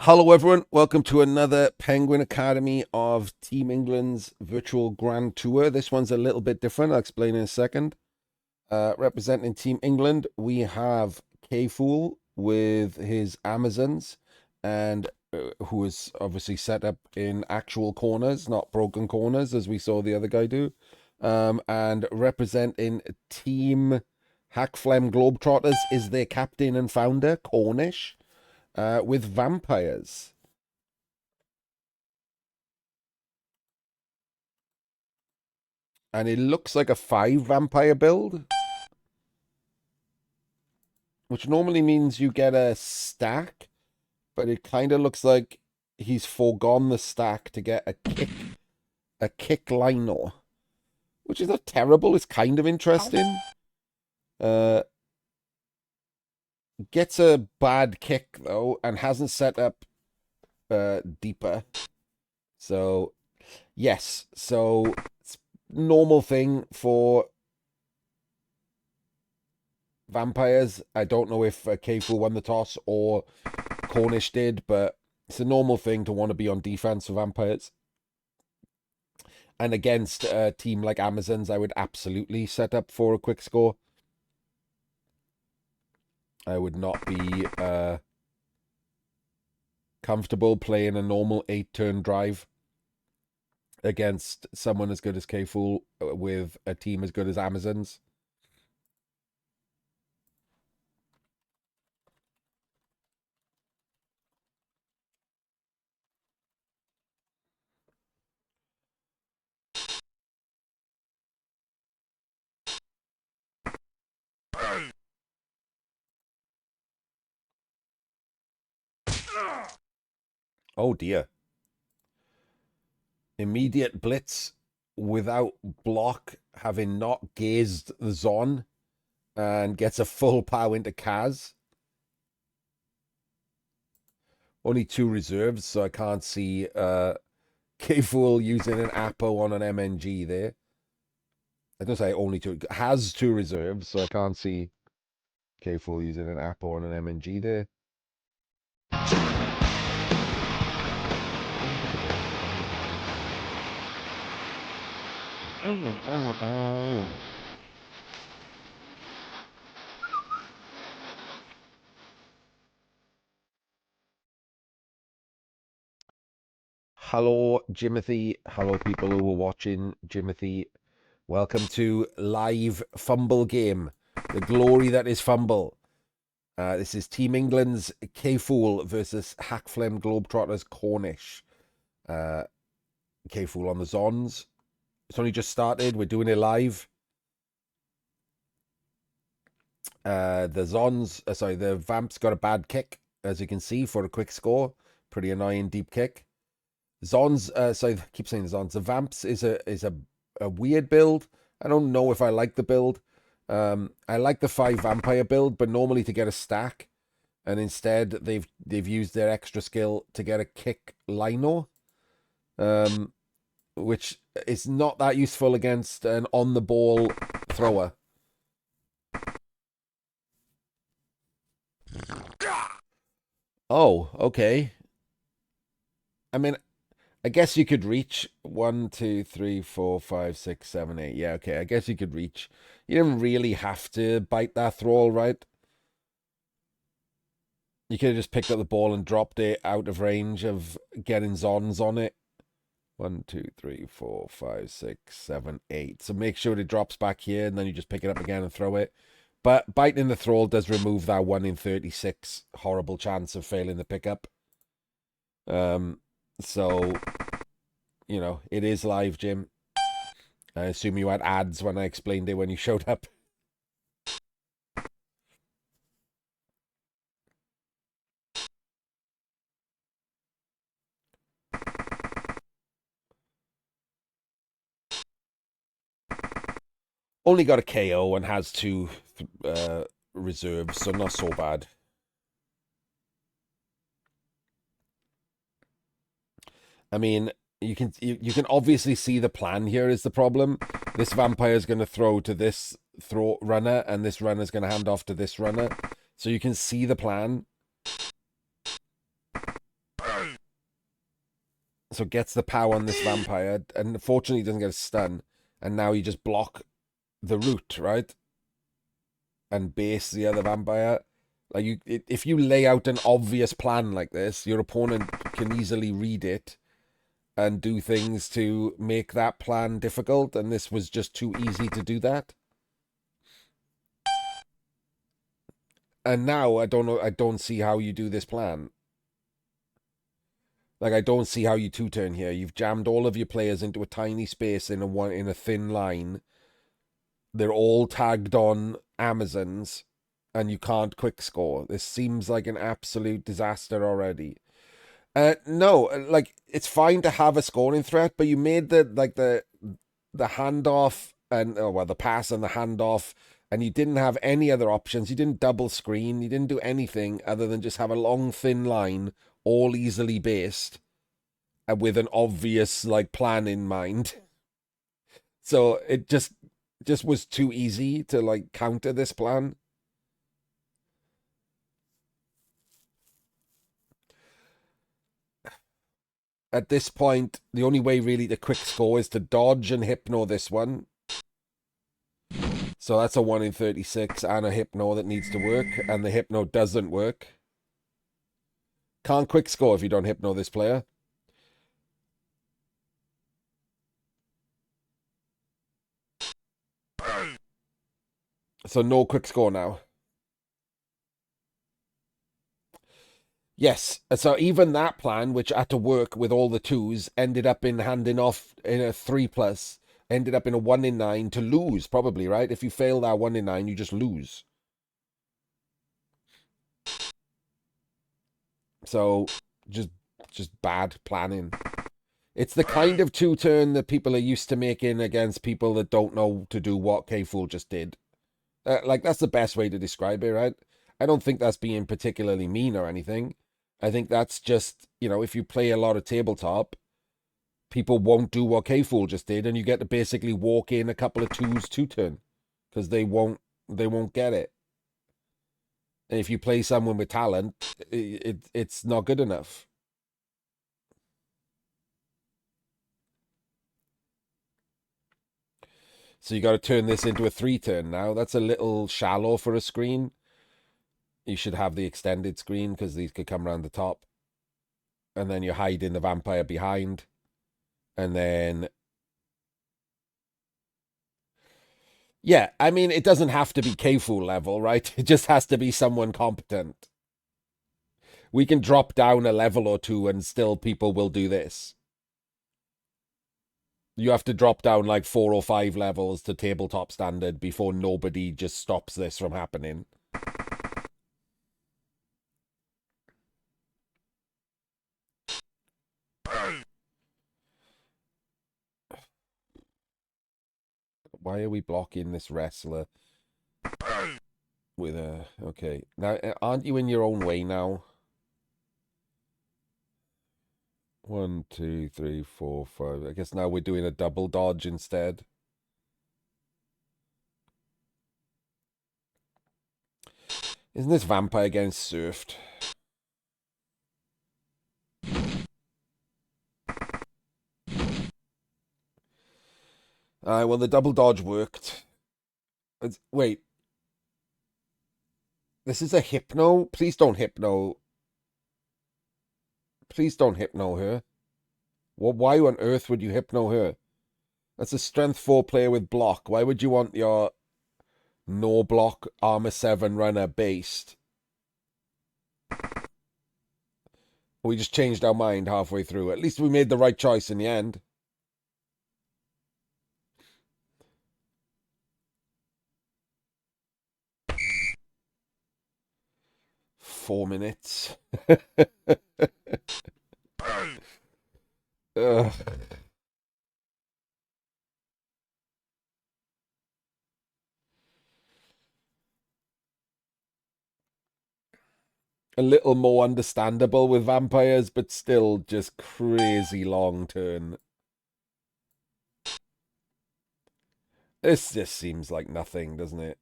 Hello, everyone. Welcome to another Penguin Academy of Team England's virtual Grand Tour. This one's a little bit different. I'll explain in a second. Representing Team England, we have K-Fool with his Amazons, and who is obviously set up in actual corners, not broken corners, as we saw the other guy do. And representing Team Hakflem Globetrotters is their captain and founder, Cornish, with vampires. And it looks like a 5 vampire build, which normally means you get a stack, but it kind of looks like he's foregone the stack to get a kick lino, which is not terrible. It's kind of interesting. Uh, Gets a bad kick though, and hasn't set up deeper. So yes, so it's normal thing for vampires. I don't know if K4 won the toss or Cornish did, but it's a normal thing to want to be on defense for vampires. And against a team like Amazons, I would absolutely set up for a quick score. I would not be comfortable playing a normal 8-turn drive against someone as good as K-Fool with a team as good as Amazons. Oh dear. Immediate blitz without block, having not gazed the Zon, and gets a full pow into Kaz. Only 2 reserves, so I can't see K-Fool using an Apo on an MNG there. I don't say only 2. Has 2 reserves, so I can't see K-Fool using an Apo on an MNG there. Hello, Jimothy. Hello, people who are watching. Jimothy, welcome to live Fumble game. The glory that is Fumble. This is Team England's K-Fool versus Hakflem Globetrotters Cornish. K-Fool on the Zons. It's only just started. We're doing it live. The Vamps got a bad kick, as you can see, for a quick score. Pretty annoying deep kick. Zons, I keep saying Zons. The Vamps is a weird build. I don't know if I like the build. I like the 5 vampire build, but normally to get a stack, and instead they've used their extra skill to get a kick lino, which is not that useful against an on the ball thrower. Oh, okay. I mean, I guess you could reach 1, 2, 3, 4, 5, 6, 7, 8. Yeah, okay. I guess you could reach. You didn't really have to bite that thrall, right? You could have just picked up the ball and dropped it out of range of getting Zons on it. 1, 2, 3, 4, 5, 6, 7, 8. So make sure it drops back here, and then you just pick it up again and throw it. But biting the thrall does remove that 1 in 36 horrible chance of failing the pickup. So, it is live, Jim. I assume you had ads when I explained it when you showed up. Only got a KO and has 2 reserves, so not so bad. I mean, you can obviously see the plan here is the problem. This vampire is going to throw to this throw runner, and this runner is going to hand off to this runner. So you can see the plan. So gets the power on this vampire, and unfortunately doesn't get a stun. And now you just block the root, right? And base the other vampire. Like if you lay out an obvious plan like this, your opponent can easily read it and do things to make that plan difficult. And this was just too easy to do that. And now I don't know. I don't see how you do this plan. Like I don't see how you two-turn here. You've jammed all of your players into a tiny space in a thin line. They're all tagged on Amazons, and you can't quick score. This seems like an absolute disaster already. No, like it's fine to have a scoring threat, but you made the handoff and the pass and the handoff, and you didn't have any other options. You didn't double screen. You didn't do anything other than just have a long thin line, all easily based, and with an obvious like plan in mind. So it just was too easy to like counter this plan. At this point, the only way really to quick score is to dodge and hypno this one. So that's a 1 in 36 and a hypno that needs to work, and the hypno doesn't work. Can't quick score if you don't hypno this player. So no quick score now. Yes, so even that plan, which had to work with all the twos, ended up in handing off in a 3+, ended up in a 1 in 9 to lose, probably, right? If you fail that 1 in 9, you just lose. So just bad planning. It's the kind of two-turn that people are used to making against people that don't know to do what K-Fool just did. Like, that's the best way to describe it, right? I don't think that's being particularly mean or anything. I think that's just, if you play a lot of tabletop, people won't do what K-Fool just did, and you get to basically walk in a couple of twos two-turn, because they won't get it. And if you play someone with talent, it's not good enough. So you got to turn this into a 3-turn now. That's a little shallow for a screen. You should have the extended screen because these could come around the top. And then you're hiding the vampire behind. And then... Yeah, I mean, it doesn't have to be K-Fool level, right? It just has to be someone competent. We can drop down a level or two and still people will do this. You have to drop down like 4 or 5 levels to tabletop standard before nobody just stops this from happening. Why are we blocking this wrestler with a... Okay. Now, aren't you in your own way now? 1, 2, 3, 4, 5. I guess now we're doing a double dodge instead. Isn't this vampire getting surfed? Well, the double dodge worked. Wait. This is a hypno? Please don't hypno. Please don't hypno her. Well, why on earth would you hypno her? That's a strength 4 player with block. Why would you want your no block armor 7 runner based? We just changed our mind halfway through. At least we made the right choice in the end. Four minutes. Ugh. A little more understandable with vampires, but still just crazy long turn. This just seems like nothing, doesn't it?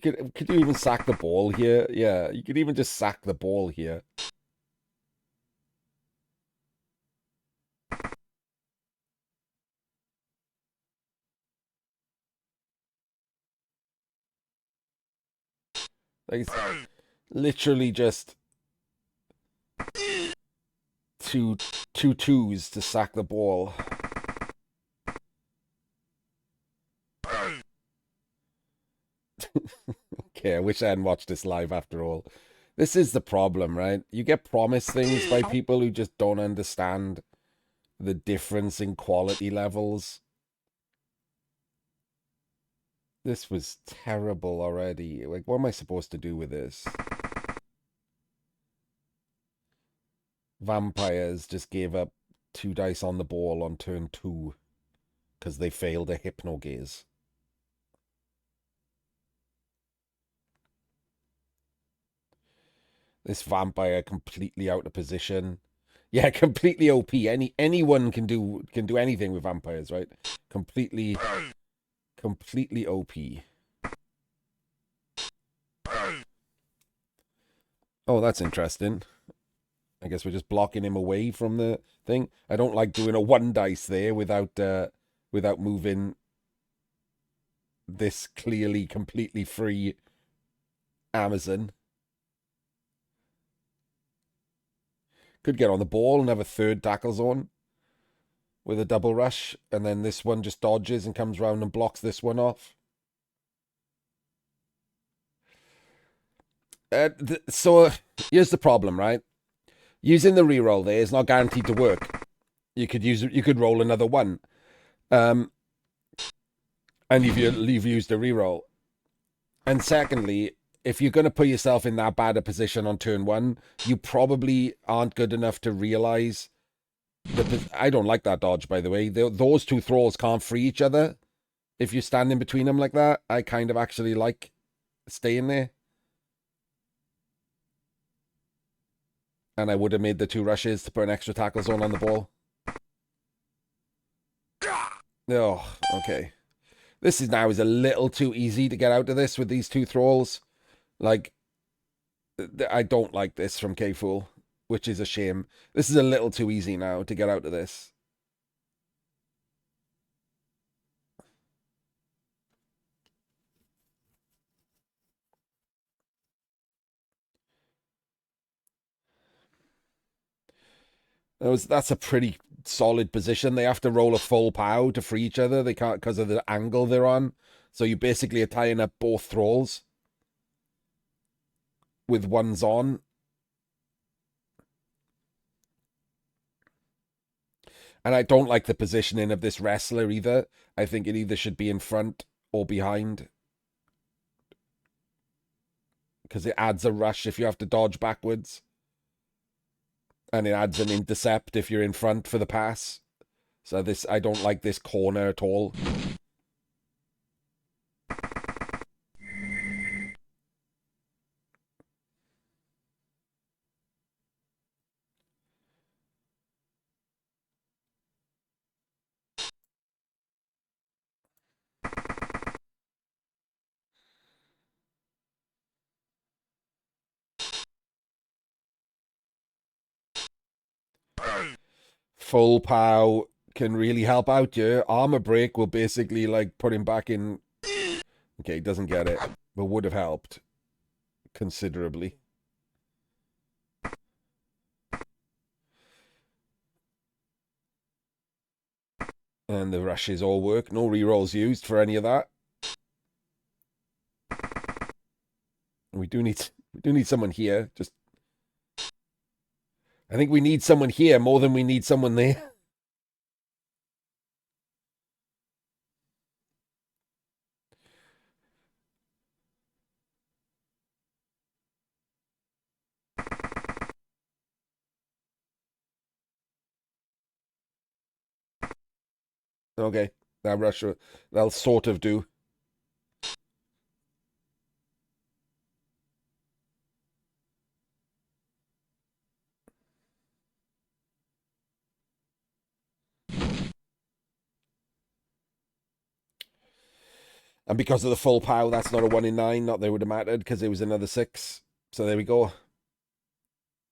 Could you even sack the ball here? Yeah, you could even just sack the ball here. Like, it's literally just two twos to sack the ball. Okay, I wish I hadn't watched this live after all. This is the problem, right? You get promised things by people who just don't understand the difference in quality levels. This was terrible already. Like, what am I supposed to do with this? Vampires just gave up 2 dice on the ball on turn 2 because they failed a hypnogaze. This vampire completely out of position. Yeah, completely OP. Anyone can do anything with vampires, right? Completely OP. Oh, that's interesting. I guess we're just blocking him away from the thing. I don't like doing a 1 dice there without moving this clearly completely free Amazon. Could get on the ball and have a 3rd tackle zone with a double rush, and then this one just dodges and comes round and blocks this one off. So here's the problem, right? Using the reroll there is not guaranteed to work. You could roll another 1, and you've used a reroll. And secondly, if you're going to put yourself in that bad a position on turn 1, you probably aren't good enough to realize. I don't like that dodge, by the way. Those 2 thralls can't free each other if you're standing between them like that. I kind of actually like staying there. And I would have made the 2 rushes to put an extra tackle zone on the ball. Oh, okay. This is a little too easy to get out of this with these 2 thralls. Like, I don't like this from K-Fool, which is a shame. This is a little too easy now to get out of this. That's a pretty solid position. They have to roll a full pow to free each other. They can't because of the angle they're on. So you basically are tying up both thralls with ones on. And I don't like the positioning of this wrestler either. I think it either should be in front or behind. Because it adds a rush if you have to dodge backwards. And it adds an intercept if you're in front for the pass. So I don't like this corner at all. Full pow can really help out you. Armor break will basically like put him back in. Okay, doesn't get it, but would have helped considerably. And the rushes all work. No rerolls used for any of that. We do need someone here. I think we need someone here more than we need someone there. Okay, that'll sort of do. And because of the full pow, that's not a 1 in 9. Not that it would have mattered because it was another 6. So there we go.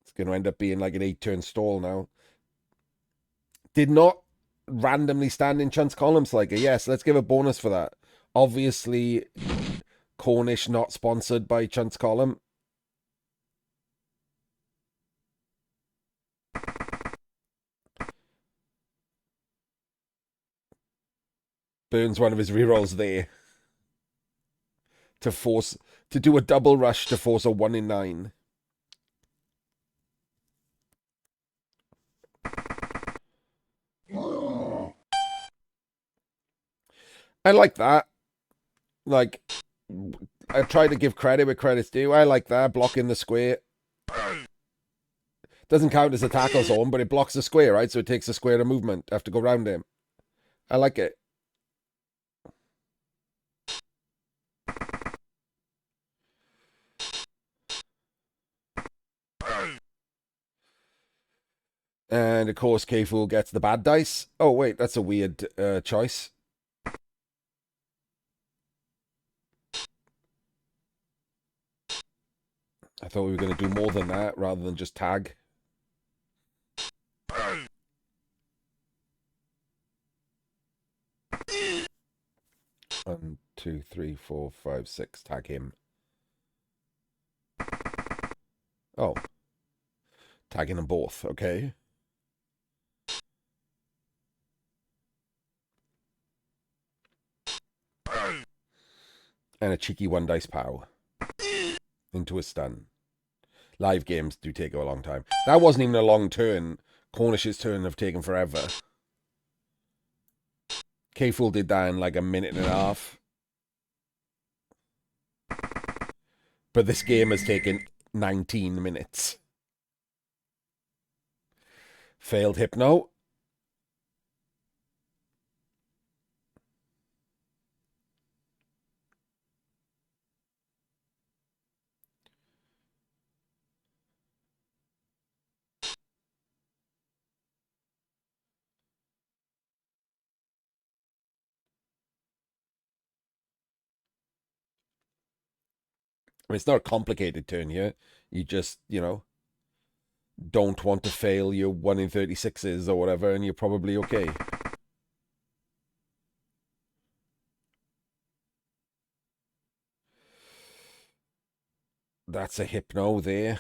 It's going to end up being like an 8-turn stall now. Did not randomly stand in Chance columns like a yes. Let's give a bonus for that. Obviously, Cornish not sponsored by Chance Column. Burns one of his rerolls there to do a double rush to force a 1 in 9. I like that. Like, I try to give credit where credit's due. I like that. Blocking the square. Doesn't count as a tackle zone, but it blocks the square, right? So it takes a square of movement. I have to go around him. I like it. And of course, K-Fool gets the bad dice. Oh, wait, that's a weird choice. I thought we were going to do more than that rather than just tag. 1, 2, 3, 4, 5, 6. Tag him. Oh. Tagging them both. Okay. And a cheeky 1 dice pow. Into a stun. Live games do take a long time. That wasn't even a long turn. Cornish's turn have taken forever. K-Fool did that in like a minute and a half. But this game has taken 19 minutes. Failed Hypno. I mean, it's not a complicated turn here. You just, don't want to fail your 1 in 36s or whatever, and you're probably okay. That's a Hypno there.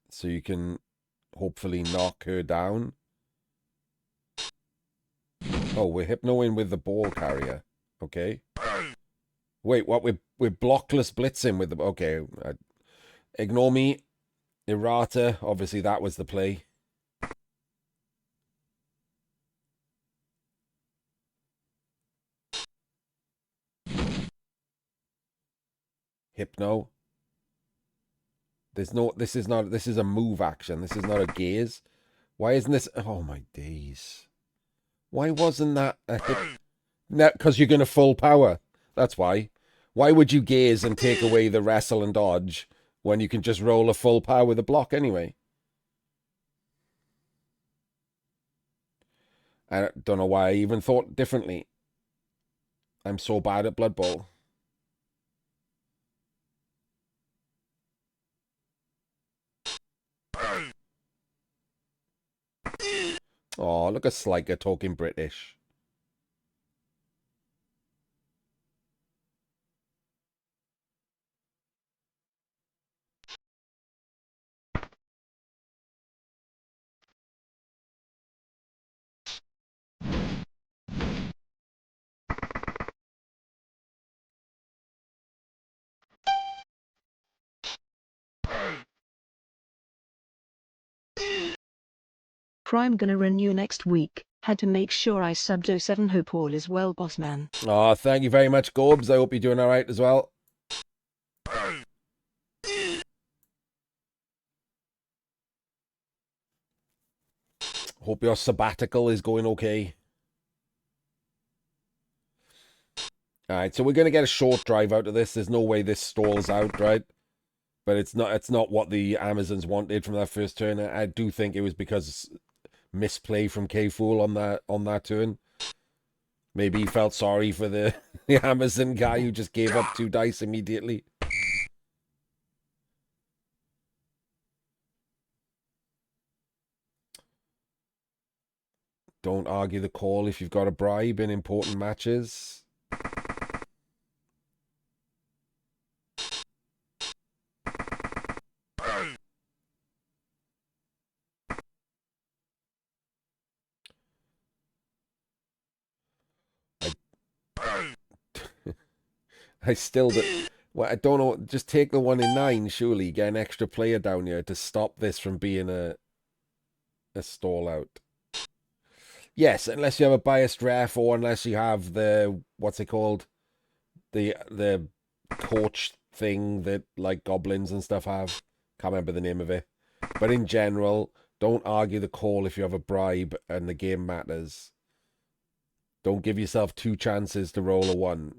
So you can hopefully knock her down. Oh, we're Hypnoing with the ball carrier. Okay. Wait, what? We're blockless blitzing with the... Okay. Ignore me. Errata. Obviously, that was the play. Hypno. This is a move action. This is not a gaze. Why isn't this... Oh, my days. Why wasn't that a hip... No, because you're going to full power. That's why. Why would you gaze and take away the wrestle and dodge when you can just roll a full power with a block anyway? I don't know why I even thought differently. I'm so bad at Blood Bowl. Oh, look at Sliker talking British. Prime gonna renew next week. Had to make sure I subbed 07. Hope all is well, boss man. Oh, thank you very much, Gorbs. I hope you're doing all right as well. Hope your sabbatical is going okay. All right, so we're going to get a short drive out of this. There's no way this stalls out, right? But it's not what the Amazons wanted from that first turn. I do think it was because misplay from K-Fool on that turn. Maybe he felt sorry for the Amazon guy who just gave up 2 dice immediately. Don't argue the call if you've got a bribe in important matches. I still do. Well, I don't know. Just take the 1 in 9, surely. Get an extra player down here to stop this from being a stall out. Yes, unless you have a biased ref or unless you have the, what's it called? The coach thing that like goblins and stuff have. Can't remember the name of it. But in general, don't argue the call if you have a bribe and the game matters. Don't give yourself 2 chances to roll a 1.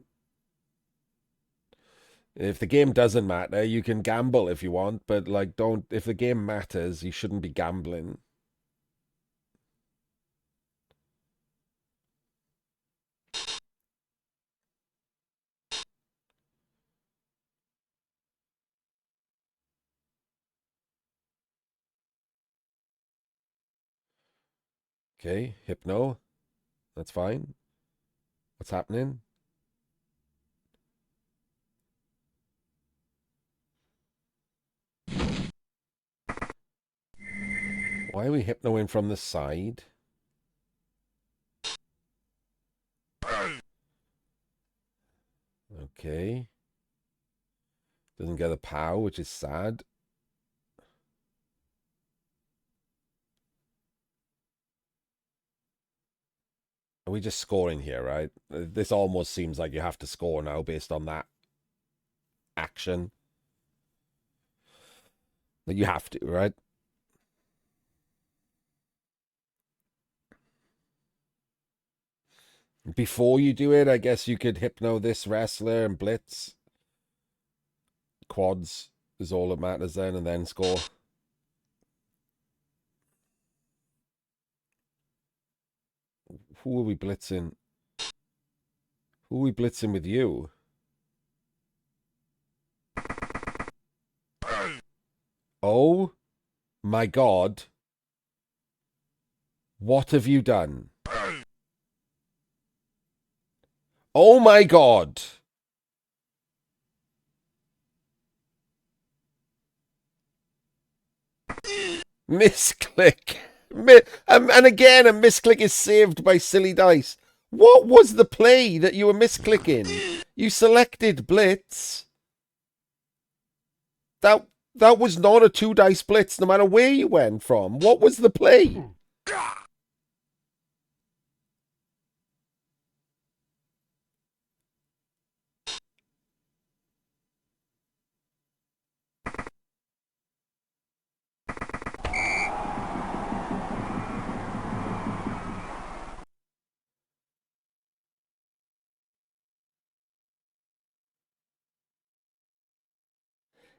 If the game doesn't matter, you can gamble if you want, but like don't, if the game matters, you shouldn't be gambling. Okay, Hypno. That's fine. What's happening? Why are we hypnoing from the side? Okay. Doesn't get a POW, which is sad. Are we just scoring here, right? This almost seems like you have to score now based on that action. You have to, right? Before you do it, I guess you could hypno this wrestler and blitz. Quads is all that matters then, and then score. Who are we blitzing? Who are we blitzing with you? Oh my God. What have you done? Oh my God. Misclick. And again, a misclick is saved by silly dice. What was the play that you were misclicking? You selected blitz. That was not a 2 dice blitz, no matter where you went from. What was the play?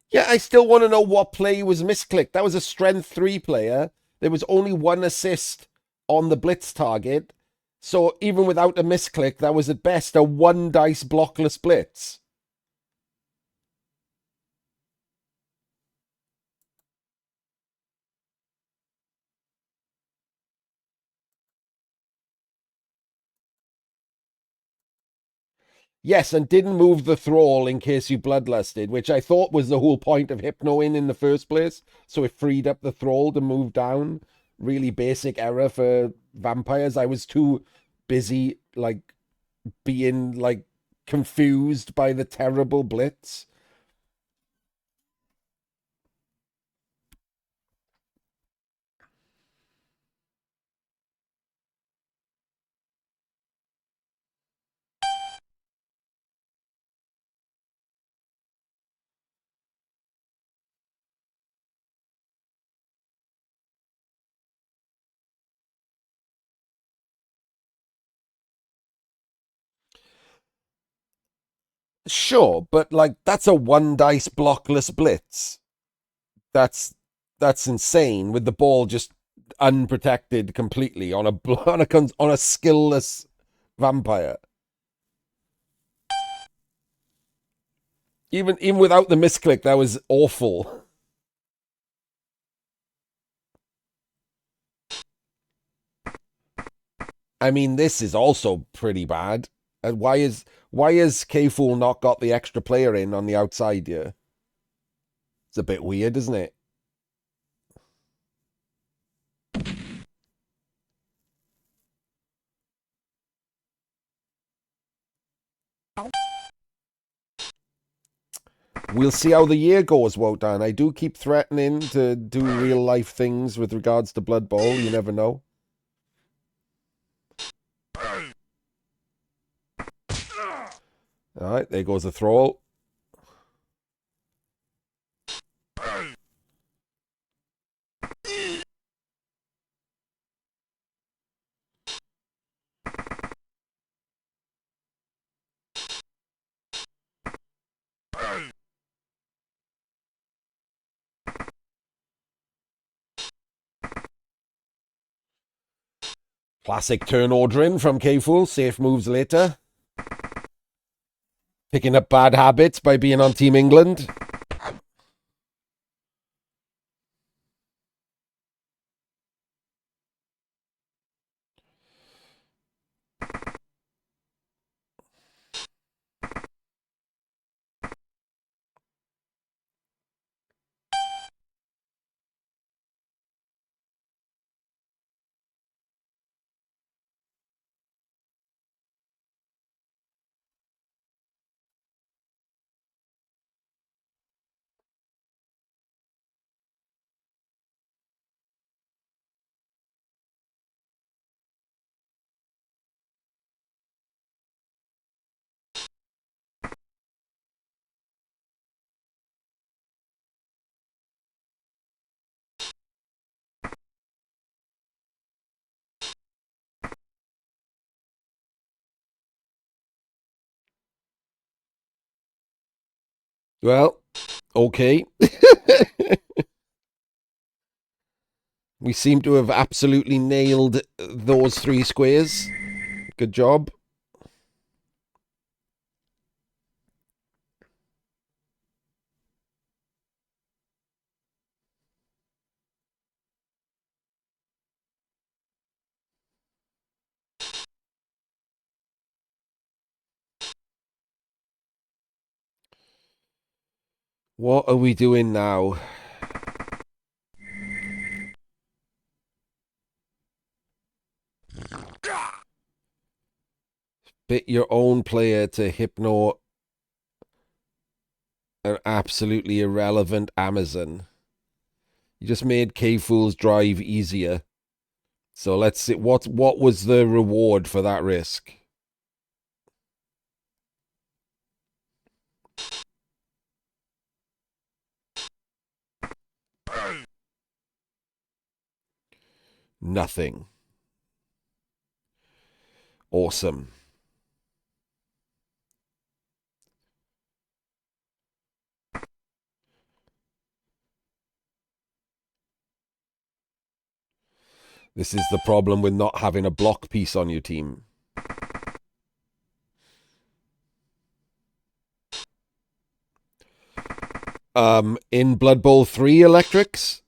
Yeah, I still want to know what play was misclicked. That was a strength 3 player. There was only 1 assist on the blitz target. So even without a misclick, that was at best a 1 dice blockless blitz. Yes, and didn't move the thrall in case you bloodlusted, which I thought was the whole point of hypnoing in the first place. So it freed up the thrall to move down. Really basic error for vampires. I was too busy, like, being, like, confused by the terrible blitz. Sure, but, like, that's a 1 dice blockless blitz. That's that's insane with the ball just unprotected completely on a on a skillless vampire. Even without the misclick, that was awful. I mean, this is also pretty bad. And why is K Fool not got the extra player in on the outside here? It's a bit weird, isn't it? We'll see how the year goes, Wotan. I do keep threatening to do real life things with regards to Blood Bowl. You never know. All right, there goes the throw. Classic turn ordering from K-Fool. Safe moves later. Picking up bad habits by being on Team England. Well, okay. We seem to have absolutely nailed those 3 squares. Good job. What are we doing now? Bit your own player to hypno an absolutely irrelevant Amazon. You just made K-Fool's drive easier. So let's see. What was the reward for that risk? Nothing. Awesome. This is the problem with not having a block piece on your team. In Blood Bowl 3 electrics?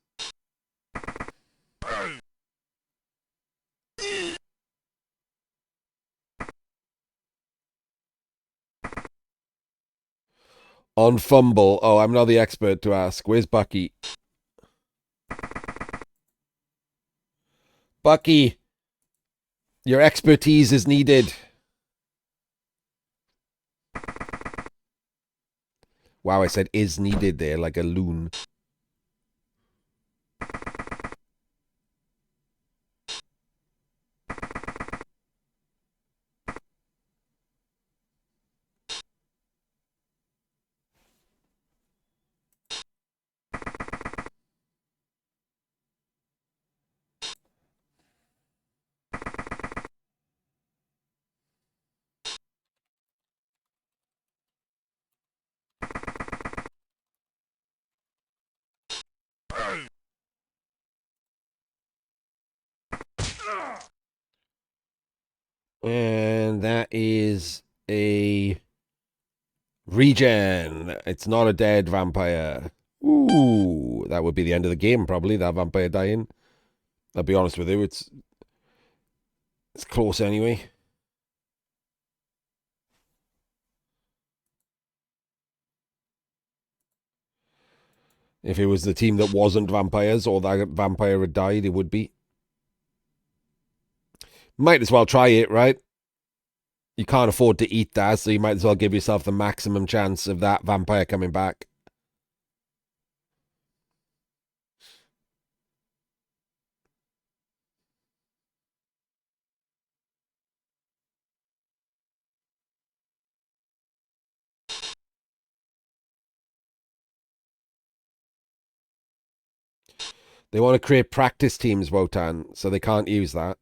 On fumble. Oh, I'm not the expert to ask. Where's Bucky? Bucky, your expertise is needed. Wow, I said is needed there like a loon. And that is a regen. It's not a dead vampire. Ooh, that would be the end of the game, probably, that vampire dying. I'll be honest with you, it's close anyway. If it was the team that wasn't vampires or that vampire had died, it would be. Might as well try it, right? You can't afford to eat that, so you might as well give yourself the maximum chance of that vampire coming back. They want to create practice teams, Wotan, so they can't use that.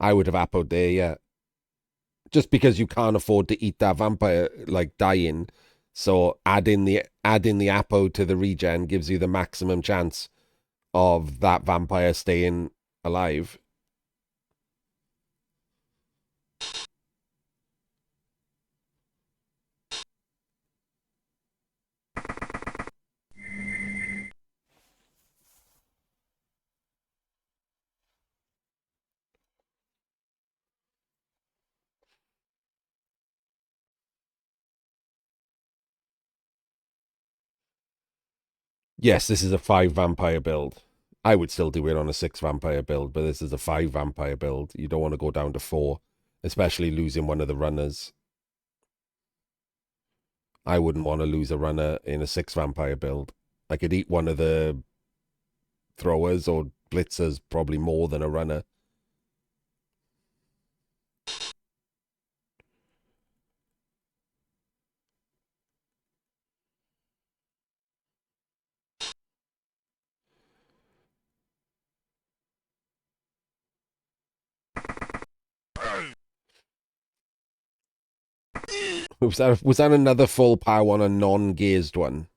I would have appoed there, yeah. Just because you can't afford to eat that vampire like dying, so adding the appo to the regen gives you the maximum chance of that vampire staying alive. Yes, this is a 5 vampire build. I would still do it on a 6 vampire build, but this is a 5 vampire build. You don't want to go down to 4, especially losing one of the runners. I wouldn't want to lose a runner in a 6 vampire build. I could eat one of the throwers or blitzers probably more than a runner. Was that another full power on a non-gazed one?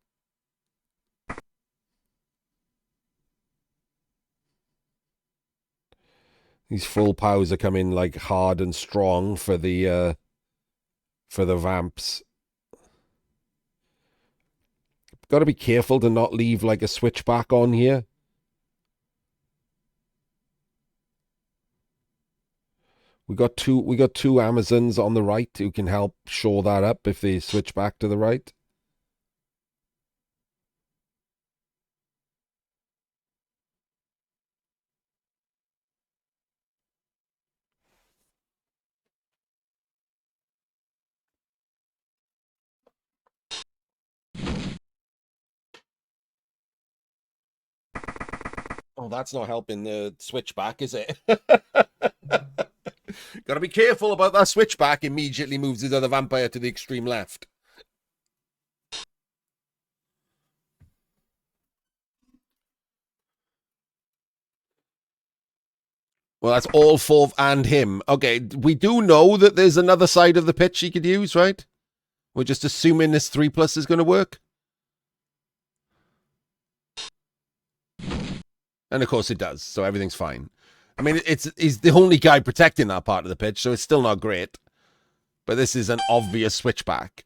These full powers are coming like hard and strong for the vamps. Got to be careful to not leave like a switchback on here. We got two Amazons on the right who can help shore that up if they switch back to the right. Oh, that's not helping the switchback, is it? Got to be careful about that switchback. Immediately moves his other vampire to the extreme left. Well, that's all 4 and him. Okay, we do know that there's another side of the pitch he could use, right? We're just assuming this 3+ is going to work. And of course it does, so everything's fine. I mean, he's the only guy protecting that part of the pitch, so it's still not great. But this is an obvious switchback.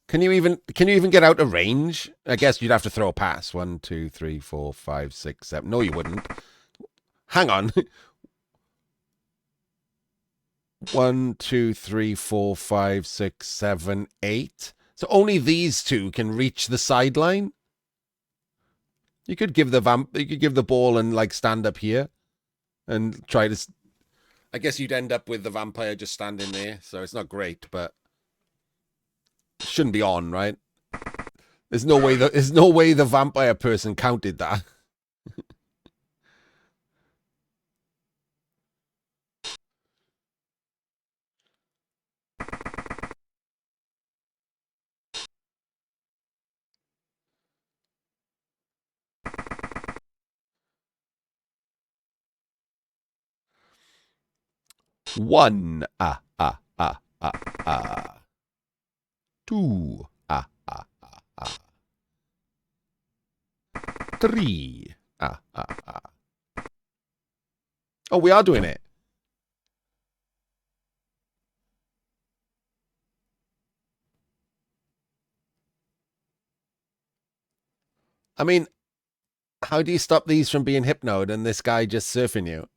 Can you even get out of range? I guess you'd have to throw a pass. 1, 2, 3, 4, 5, 6, 7. No, you wouldn't. Hang on. 1, 2, 3, 4, 5, 6, 7, 8. So only these two can reach the sideline. You could give the ball and like stand up here and try to. I guess you'd end up with the vampire just standing there, so it's not great, but shouldn't be on, right? There's no way the vampire person counted that. One, two, 3, Oh, we are doing it. I mean, how do you stop these from being hypnoed and this guy just surfing you?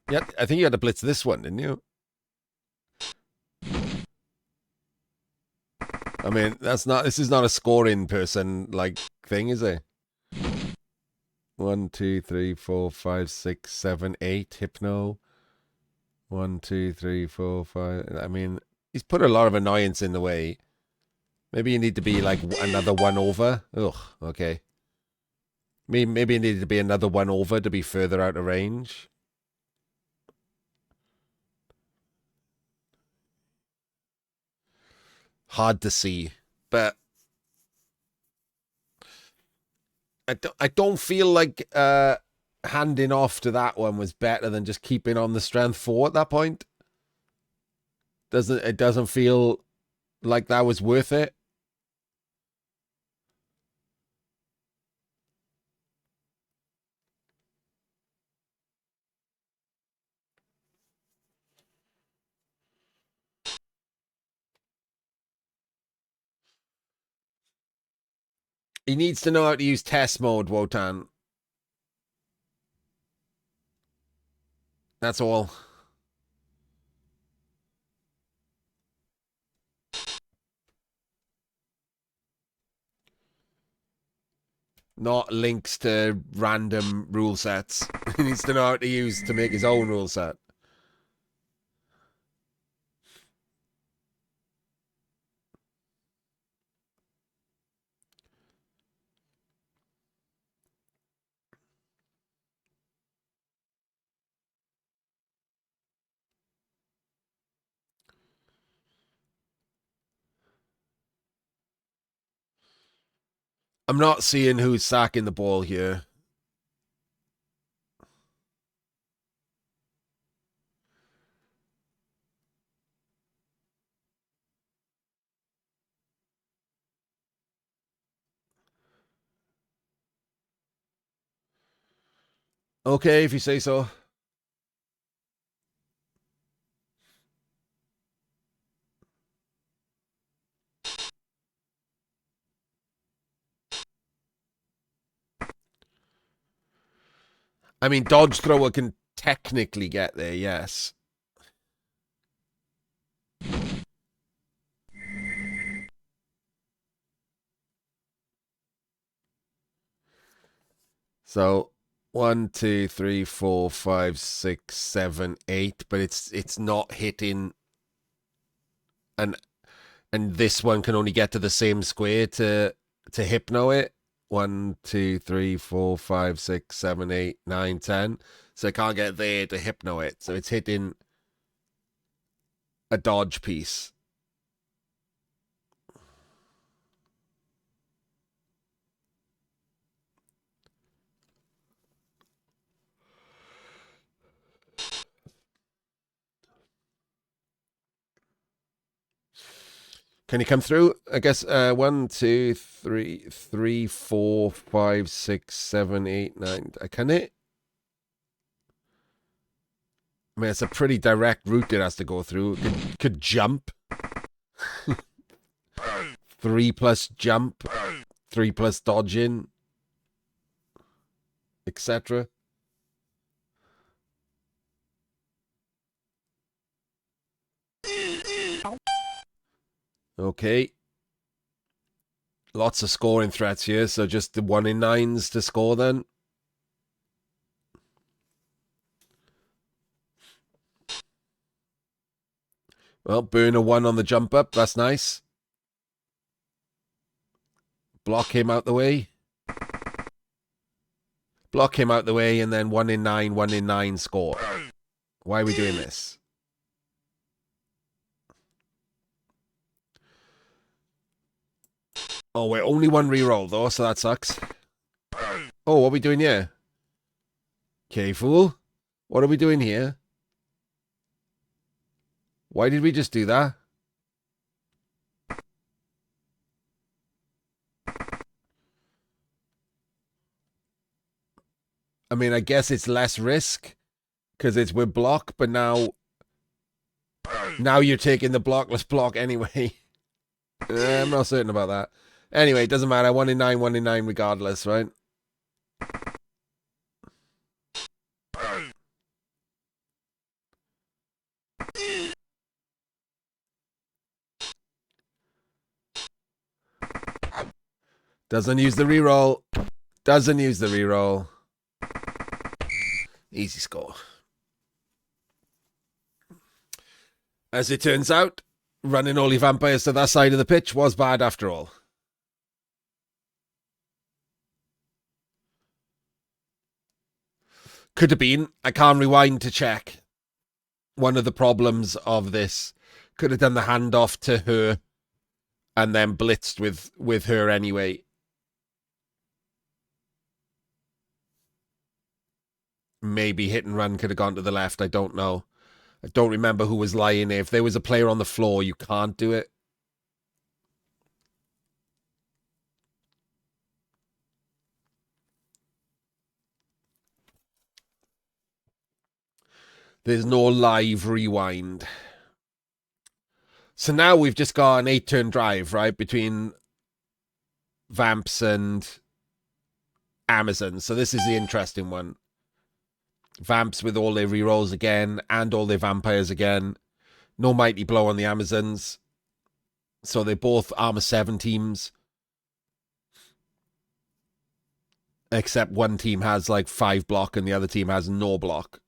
Yeah, I think you had to blitz this one, didn't you? I mean, this is not a scoring person like thing, is it? 1, 2, 3, 4, 5, 6, 7, 8. Hypno. 1, 2, 3, 4, 5. I mean, he's put a lot of annoyance in the way. Maybe you need to be like another 1 over. Ugh, okay. Maybe it needed to be another 1 over to be further out of range. Hard to see, but I don't feel like handing off to that one was better than just keeping on the strength 4 at that point. It doesn't feel like that was worth it. He needs to know how to use test mode, Wotan. That's all. Not links to random rule sets. He needs to know how to use to make his own rule set. I'm not seeing who's sacking the ball here. Okay, if you say so. I mean, dodge thrower can technically get there, yes. So 1, 2, 3, 4, 5, 6, 7, 8, but it's not hitting, and this one can only get to the same square to hypno it. 1, 2, 3, 4, 5, 6, 7, 8, 9, 10. So it can't get there to hypno it. So it's hitting a dodge piece. Can you come through? I guess 1, 2, 3, 4, 5, 6, 7, 8, 9. Can it? I mean, it's a pretty direct route it has to go through. Could jump. 3 plus jump. 3 plus dodging. Etc. Okay. Lots of scoring threats here, so just the 1 in 9s to score then. Well, burn a 1 on the jump up. That's nice. Block him out the way. Block him out the way, and then 1 in 9, 1 in 9 score. Why are we doing this? Oh, wait, only 1 reroll, though, so that sucks. Oh, what are we doing here? Okay, fool. What are we doing here? Why did we just do that? I mean, I guess it's less risk because it's with block, but now you're taking the blockless block anyway. I'm not certain about that. Anyway, it doesn't matter. 1 in 9, 1 in 9 regardless, right? Doesn't use the reroll. Doesn't use the reroll. Easy score. As it turns out, running all your vampires to that side of the pitch was bad after all. Could have been. I can't rewind to check. One of the problems of this, could have done the handoff to her and then blitzed with her anyway. Maybe hit and run could have gone to the left. I don't know. I don't remember who was lying there. If there was a player on the floor, you can't do it. There's no live rewind. So now we've just got an 8-turn drive, right, between Vamps and Amazon. So this is the interesting one. Vamps with all their rerolls again and all their vampires again. No Mighty Blow on the Amazons. So they're both Armor 7 teams. Except one team has like 5 block and the other team has no block.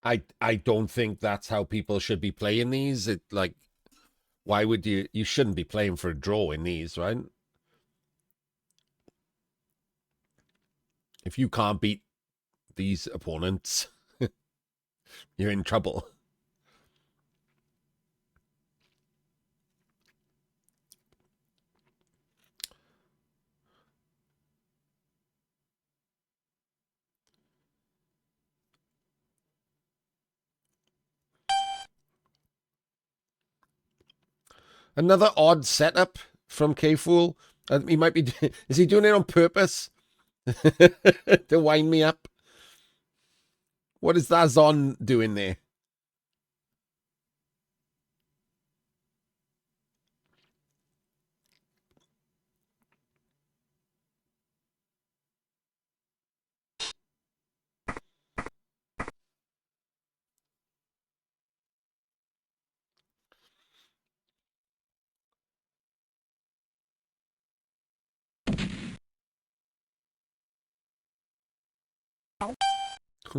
I don't think that's how people should be playing these. It like, why would you shouldn't be playing for a draw in these, right? If you can't beat these opponents, you're in trouble. Another odd setup from K-Fool. He might be. Is he doing it on purpose to wind me up? What is that Zon doing there?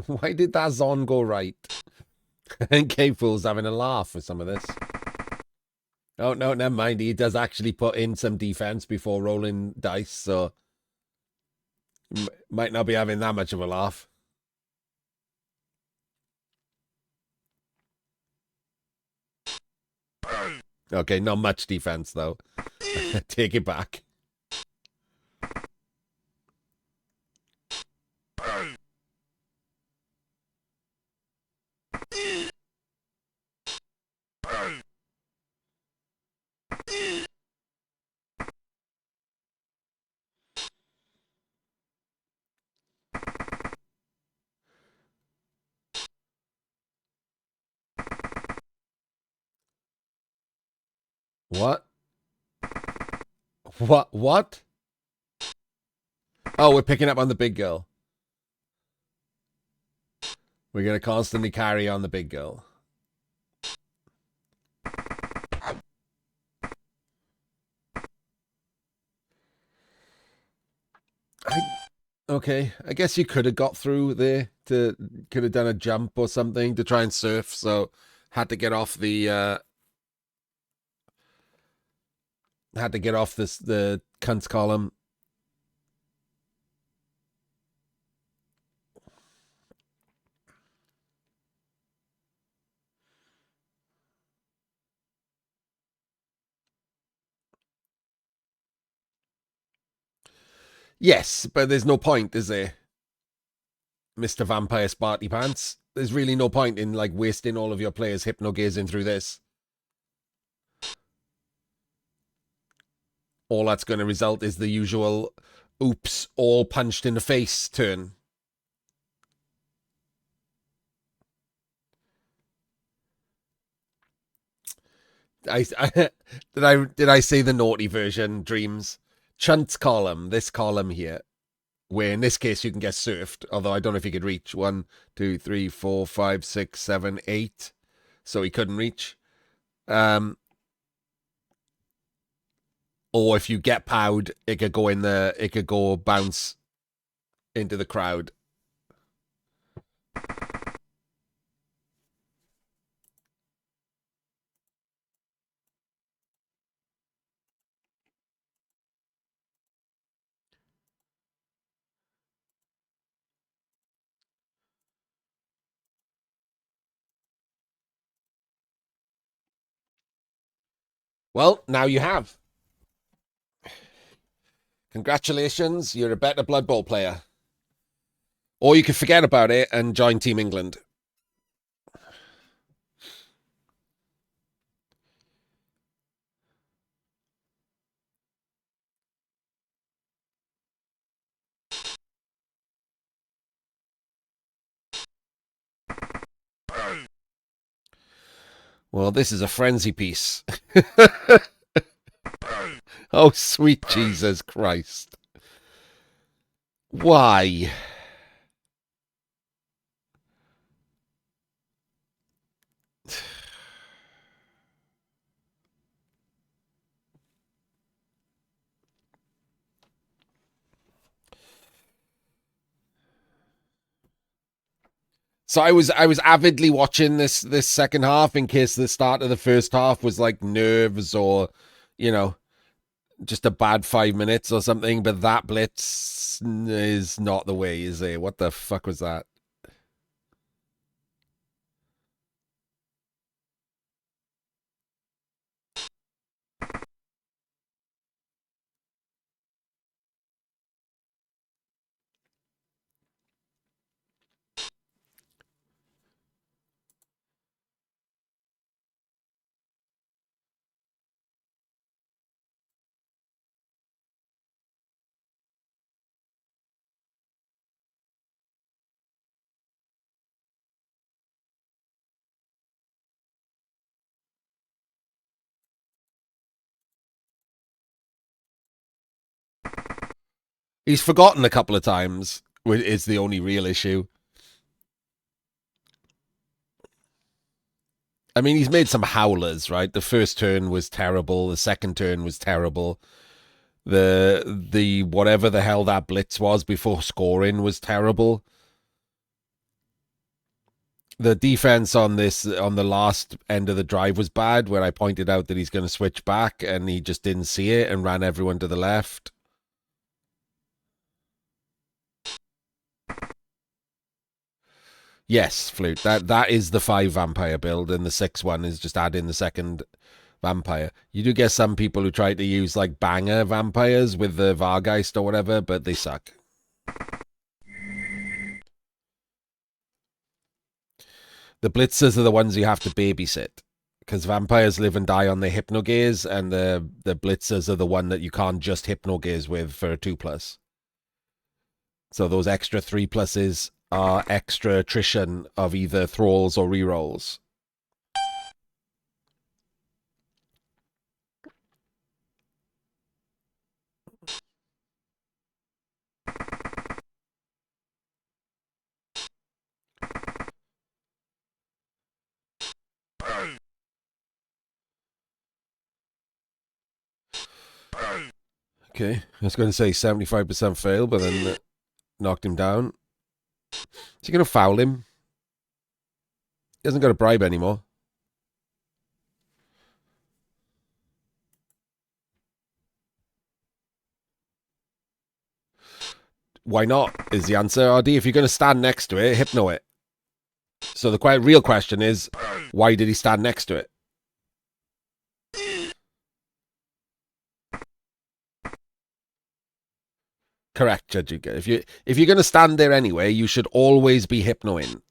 Why did that Zon go right? I think K-Fool's having a laugh with some of this. Oh, no, never mind. He does actually put in some defense before rolling dice, so might not be having that much of a laugh. Okay, not much defense, though. Take it back. What? What? Oh, we're picking up on the big girl. We're going to constantly carry on the big girl. Okay, I guess you could have got through there could have done a jump or something to try and surf, so had to get off the the cunts column. Yes, but there's no point, is there, Mr. Vampire Sparty Pants? There's really no point in like wasting all of your players hypnogazing through this. All that's going to result is the usual oops, all punched in the face turn. Did I say the naughty version, Dreams? Chunt's column, this column here, where in this case you can get surfed, although I don't know if he could reach. 1, 2, 3, 4, 5, 6, 7, 8. So he couldn't reach. Or if you get powed, it could go bounce into the crowd. Well, now you have. Congratulations, you're a better Blood Bowl player. Or you could forget about it and join Team England. Well, this is a frenzy piece. Oh, sweet Jesus Christ. Why? So I was avidly watching this second half in case the start of the first half was like nerves or, you know, just a bad 5 minutes or something. But that blitz is not the way, is it? What the fuck was that? He's forgotten a couple of times. Is the only real issue. I mean, he's made some howlers, right? The first turn was terrible. The second turn was terrible. The whatever the hell that blitz was before scoring was terrible. The defense on the last end of the drive was bad, where I pointed out that he's going to switch back and he just didn't see it and ran everyone to the left. Yes, Flute. That is the 5 vampire build, and the 6 one is just adding the second vampire. You do get some people who try to use like banger vampires with the Vargeist or whatever, but they suck. The blitzers are the ones you have to babysit, because vampires live and die on their hypnogaze, and the blitzers are the one that you can't just hypnogaze with for a 2+. So those extra 3+s are extra attrition of either thralls or rerolls. Okay. I was going to say 75% fail, but then knocked him down. Is he going to foul him? He hasn't got a bribe anymore. Why not, is the answer, RD. If you're going to stand next to it, hypno it. So the quite real question is, why did he stand next to it? Correct, Judge. If you're going to stand there anyway, you should always be hypnoing.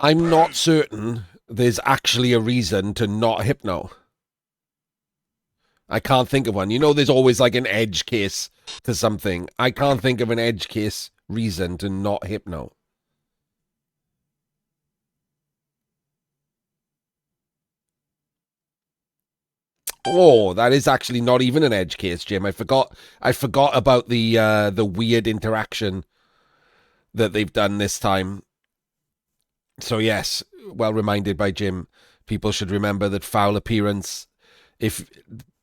I'm not certain there's actually a reason to not hypno. I can't think of one. You know, there's always like an edge case to something. I can't think of an edge case reason to not hypno. Oh, that is actually not even an edge case, Jim. I forgot about the weird interaction that they've done this time. So yes, well reminded by Jim. People should remember that foul appearance, if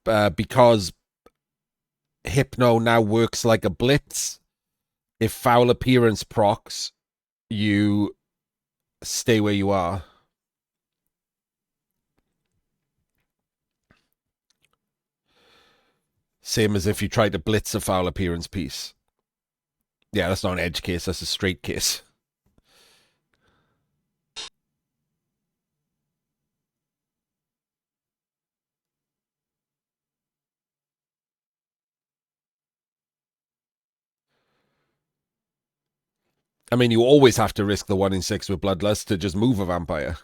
because hypno now works like a blitz. If foul appearance procs, you stay where you are. Same as if you try to blitz a foul appearance piece. Yeah, that's not an edge case, that's a straight case. I mean, you always have to risk the 1 in 6 with Bloodlust to just move a vampire.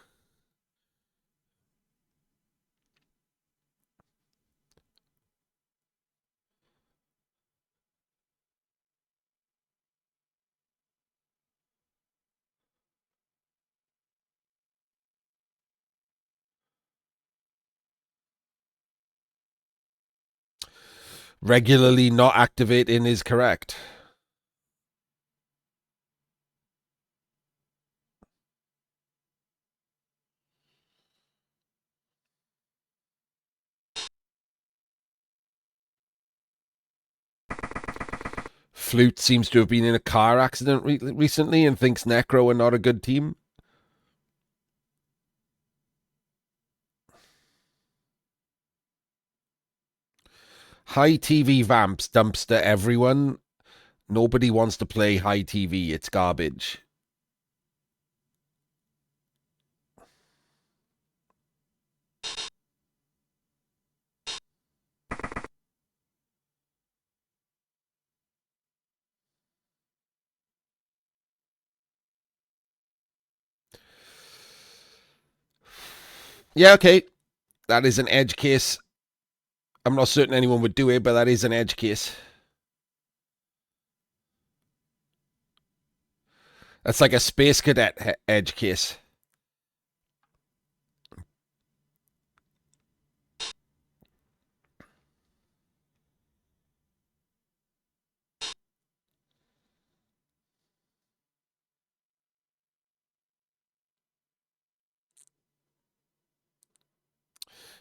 Regularly not activating is correct. Flute seems to have been in a car accident recently and thinks Necro are not a good team. High TV vamps dumpster everyone. Nobody wants to play high TV. It's garbage. Yeah, okay. That is an edge case. I'm not certain anyone would do it, but that is an edge case. That's like a Space Cadet edge case.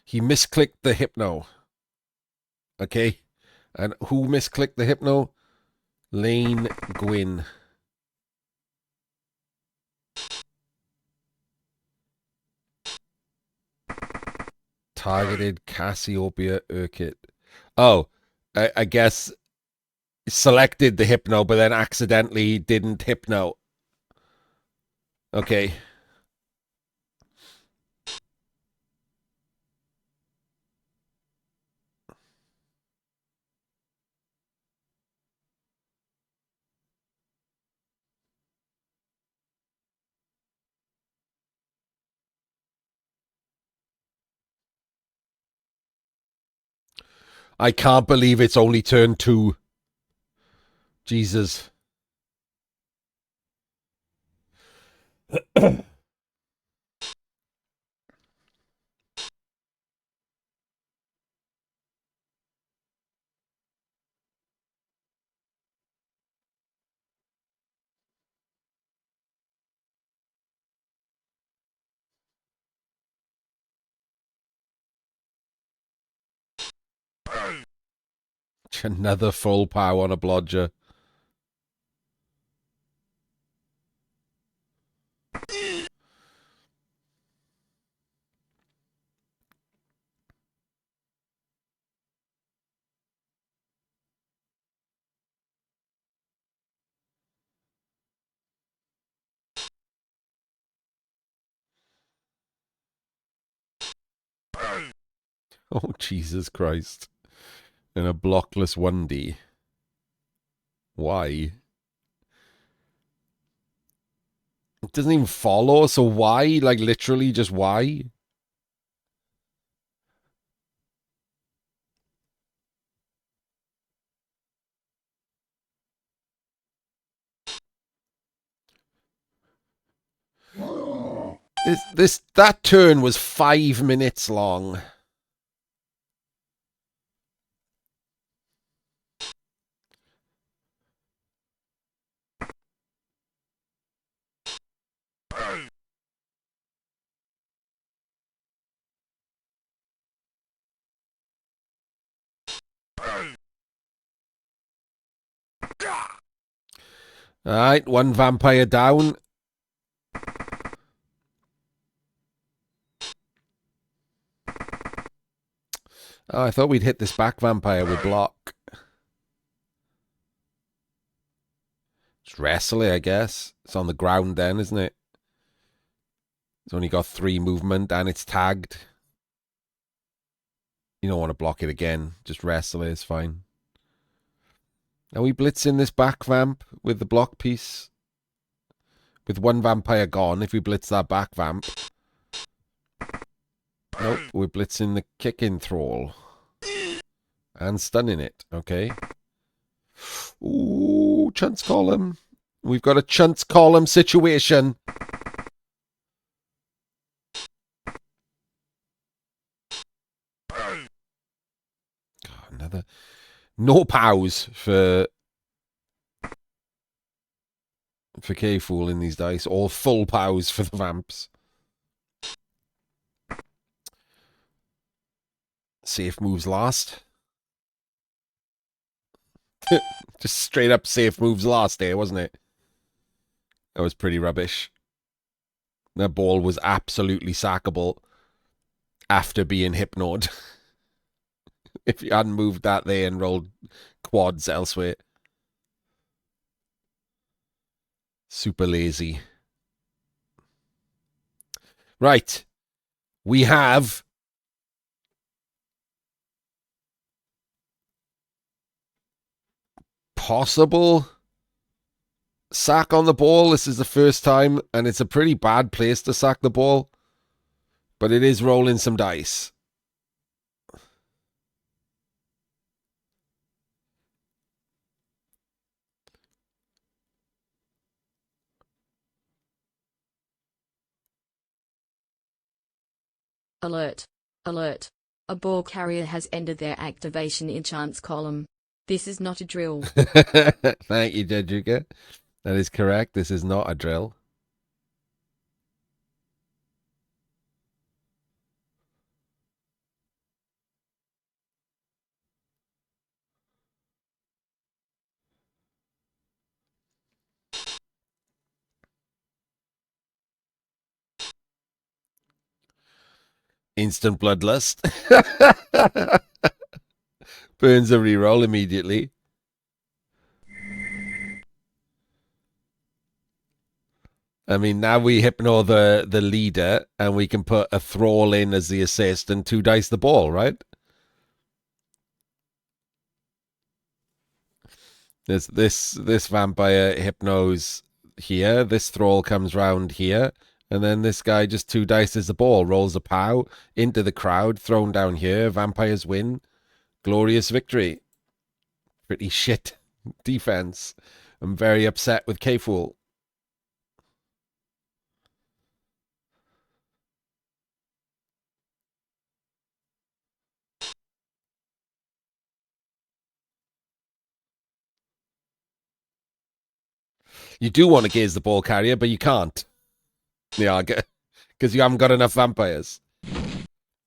He misclicked the hypno. Okay. And who misclicked the hypno? Lane Gwyn. Targeted Cassiopeia Urquhart. Oh, I guess selected the hypno, but then accidentally didn't hypno. Okay. I can't believe it's only turn 2. Jesus. Another full pow on a blodger. Oh, Jesus Christ. And a blockless 1D. Why? It doesn't even follow, so why? Like, literally just why? That turn was 5 minutes long. Alright, one vampire down. Oh, I thought we'd hit this back vampire with block. It's wrestle it, I guess. It's on the ground then, isn't it? It's only got 3 movement and it's tagged. You don't want to block it again. Just wrestle it, it's fine. Are we blitzing this back vamp with the block piece? With one vampire gone, if we blitz that back vamp. Nope, we're blitzing the kick-in thrall. And stunning it, okay. Ooh, chance column. We've got a chance column situation. God, another... No pows for K-Fool in these dice. All full pows for the vamps. Safe moves last. Just straight up safe moves last there, wasn't it? That was pretty rubbish. That ball was absolutely sackable after being hypnoed. If you hadn't moved that there and rolled quads elsewhere. Super lazy. Right. We have possible sack on the ball. This is the first time, and it's a pretty bad place to sack the ball. But it is rolling some dice. Alert. Alert. A ball carrier has ended their activation in chance column. This is not a drill. Thank you, Jejuka. That is correct. This is not a drill. Instant bloodlust. Burns a reroll immediately. I mean, now we hypno the leader, and we can put a thrall in as the assist and 2 dice the ball, right? This vampire hypnos here. This thrall comes round here, and then this guy just 2 dices the ball, rolls a pow into the crowd, thrown down here. Vampires win. Glorious victory. Pretty shit defense. I'm very upset with K-Fool. You do want to gaze the ball carrier, but you can't. Yeah, because you haven't got enough vampires.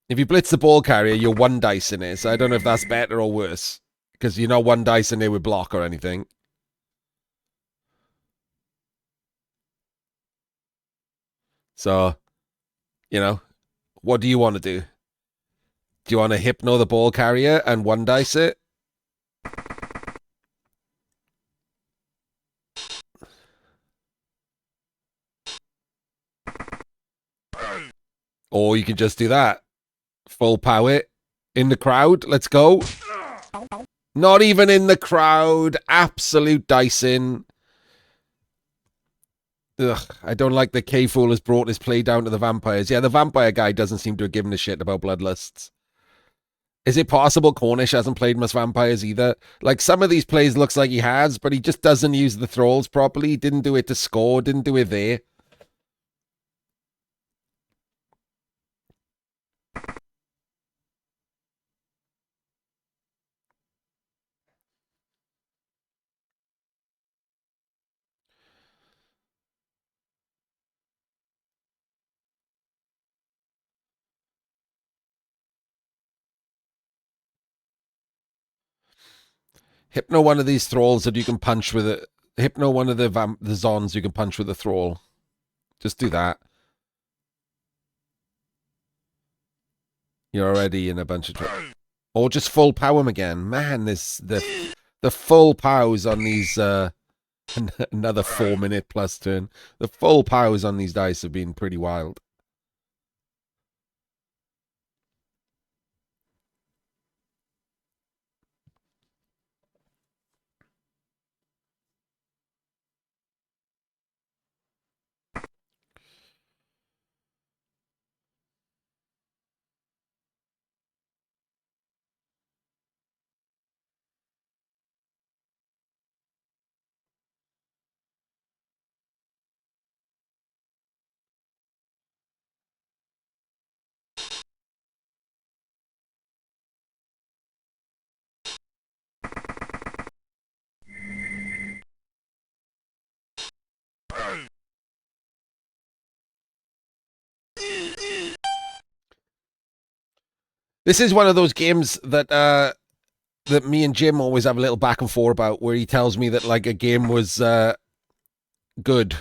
If you blitz the ball carrier, you're one dice in it. So I don't know if that's better or worse. Because you're not one dice in it with block or anything. So, you know, what do you want to do? Do you want to hypno the ball carrier and one dice it? Or you can just do that. Full power in the crowd. Let's go. Not even in the crowd. Absolute dicing. Ugh, I don't like that K-Fool has brought his play down to the vampires. Yeah, the vampire guy doesn't seem to have given a shit about bloodlusts. Is it possible Cornish hasn't played much vampires either? Like, some of these plays looks like he has, but he just doesn't use the thralls properly. He didn't do it to score, didn't do it there. Hypno one of these thralls that you can punch with it. Hypno one of the Zons you can punch with a thrall. Just do that. You're already in a bunch of trouble. Or just full power him again. Man, this the full pows on these another 4-minute plus turn. The full pows on these dice have been pretty wild. This is one of those games that that me and Jim always have a little back and forth about, where he tells me that like a game was good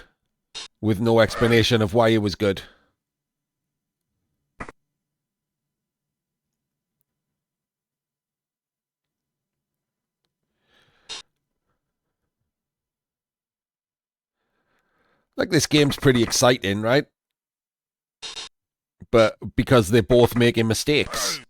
with no explanation of why it was good. Like, this game's pretty exciting, right? But because they're both making mistakes.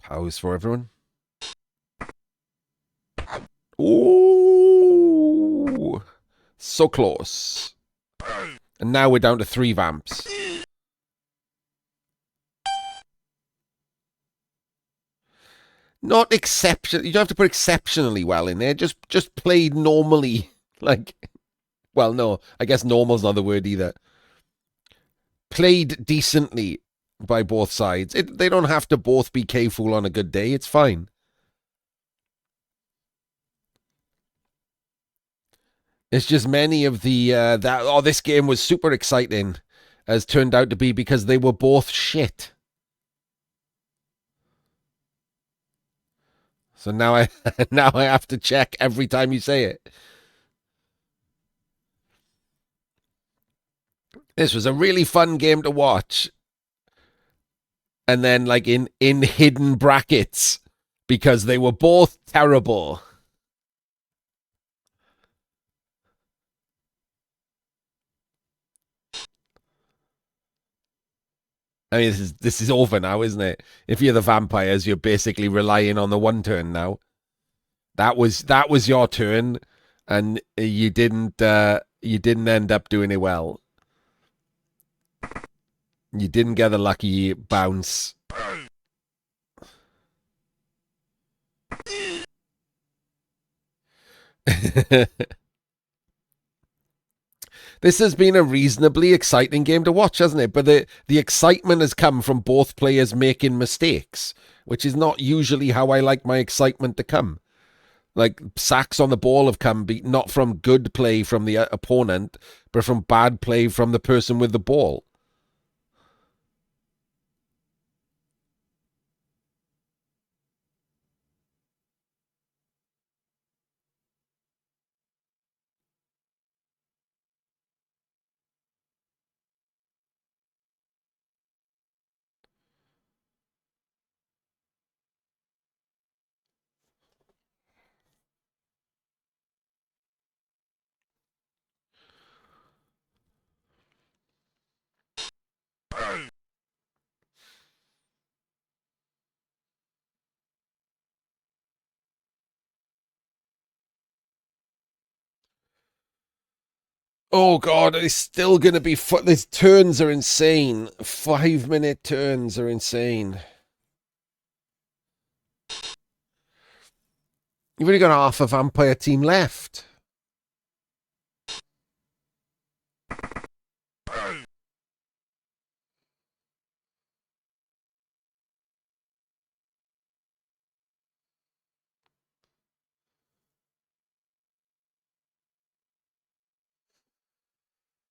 Pause for everyone. Ooh, so close. And now we're down to 3 vamps. Not exception. You don't have to put exceptionally well in there. Just played normally. Like, well, no, I guess normal's not the word either. Played decently by both sides. They don't have to both be K-Fool on a good day. It's fine. It's just many of the this game was super exciting has turned out to be because they were both shit. So now I have to check every time you say it. This was a really fun game to watch. And then, like, in hidden brackets, because they were both terrible. I mean, this is over now, isn't it? If you're the vampires, you're basically relying on the one turn now. That was your turn, and you didn't end up doing it well. You didn't get the lucky bounce. This has been a reasonably exciting game to watch, hasn't it? But the excitement has come from both players making mistakes, which is not usually how I like my excitement to come. Like, sacks on the ball have come not from good play from the opponent, but from bad play from the person with the ball. Oh god, it's still going to be... These turns are insane. 5-minute turns are insane. You've only got half a vampire team left.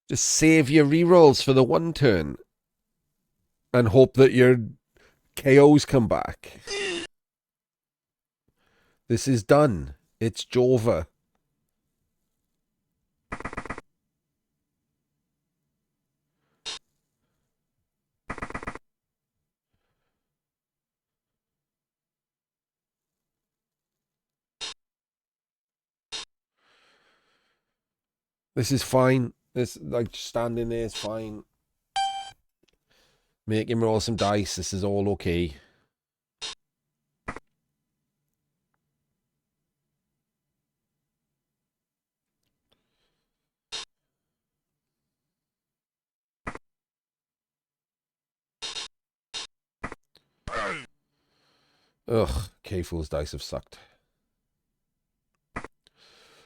Just save your rerolls for the one turn and hope that your KOs come back. This is done. It's Jova. This is fine. This, like, standing there is fine. Make him roll some dice. This is all okay. Ugh, K-Fool's dice have sucked.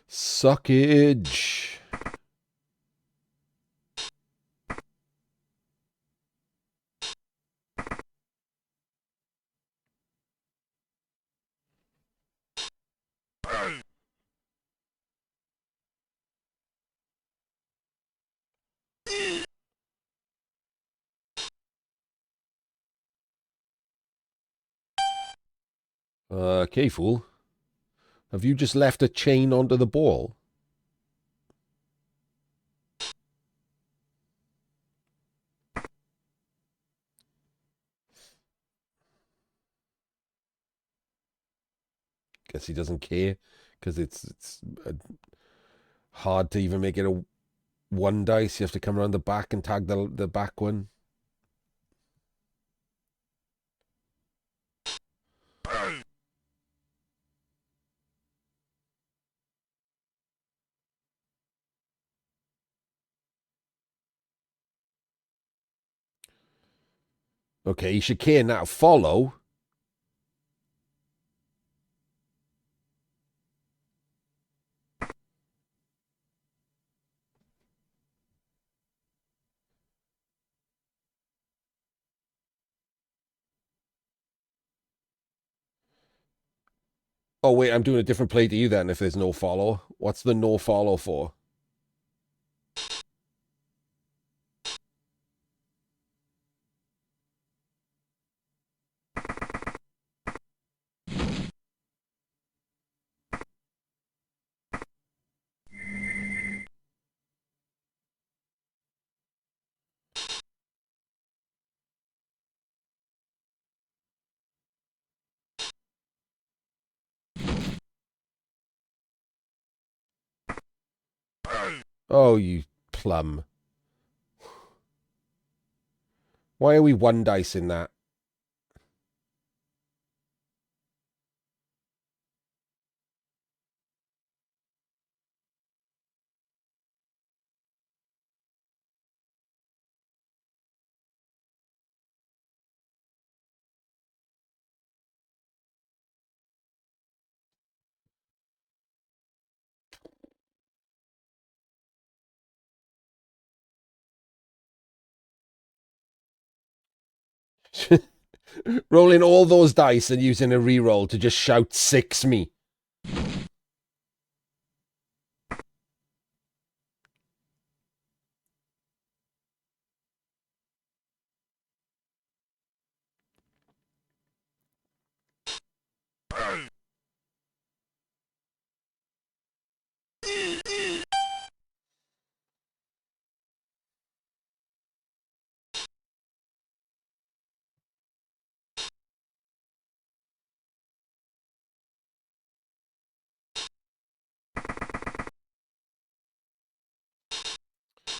Suckage. K-Fool, have you just left a chain onto the ball? Guess he doesn't care because it's hard to even make it a one dice. You have to come around the back and tag the back one. Okay, you should care now. Follow. Oh, wait, I'm doing a different play to you then if there's no follow. What's the no follow for? Oh, you plum. Why are we one dice in that? Rolling all those dice and using a reroll to just shout 6 me.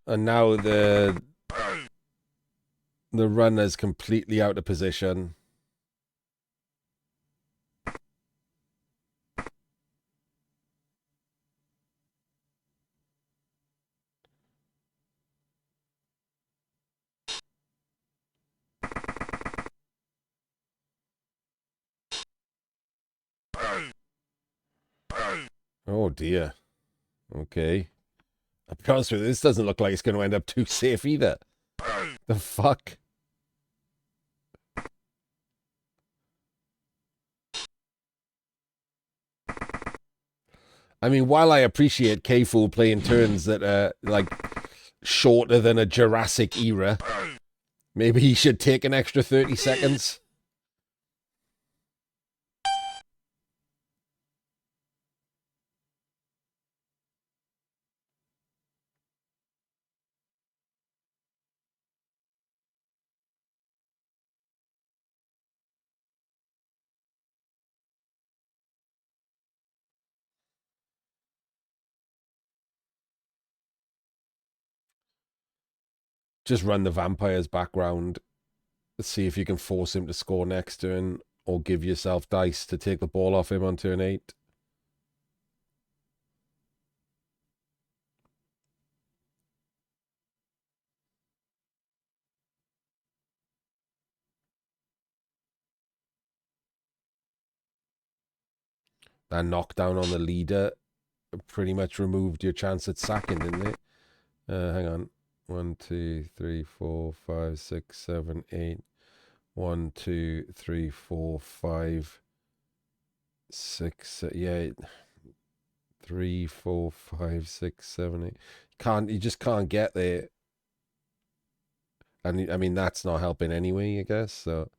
And now the runner's completely out of position. Oh dear. Okay. I'll be honest with you, this doesn't look like it's going to end up too safe either. The fuck? I mean, while I appreciate K-Fool playing turns that are, like, shorter than a Jurassic era, maybe he should take an extra 30 seconds. Just run the vampire's background. See if you can force him to score next turn, or give yourself dice to take the ball off him on turn 8. That knockdown on the leader pretty much removed your chance at sacking, didn't it? Hang on. 1, 2, 3, 4, 5, 6, 7, 8. 1, 2, 3, 4, 5, 6. Yeah. 3, 4, 5, 6, 7, 8. You just can't get there. And I mean, that's not helping anyway, I guess. So.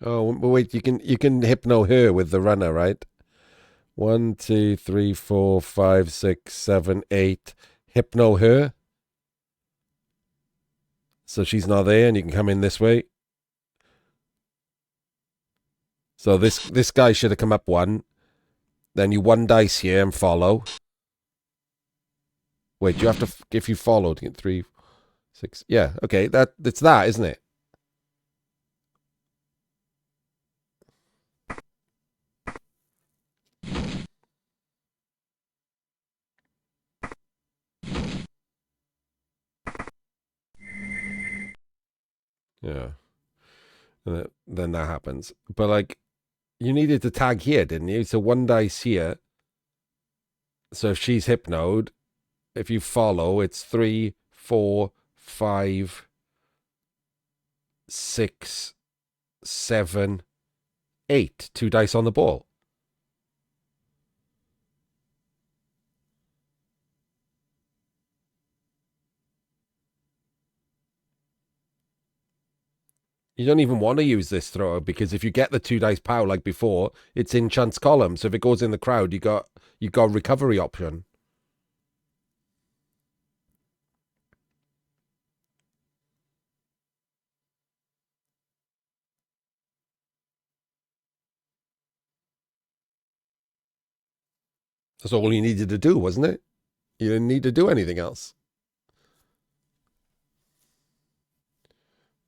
Oh, but wait, you can hypno her with the runner, right? 1, 2, 3, 4, 5, 6, 7, 8. Hypno her. So she's not there, and you can come in this way. So this guy should have come up 1. Then you 1 dice here and follow. Wait, you have to, if you follow to get 3, 6. Yeah, okay, it's that, isn't it? Yeah. And then that happens. But like, you needed to tag here, didn't you? So 1 dice here. So if she's hypnoed, if you follow, it's 3, 4, 5, 6, 7, 8. 2 dice on the ball. You don't even want to use this throw, because if you get the 2 dice power like before, it's in chance column. So if it goes in the crowd, you got recovery option. That's all you needed to do, wasn't it? You didn't need to do anything else.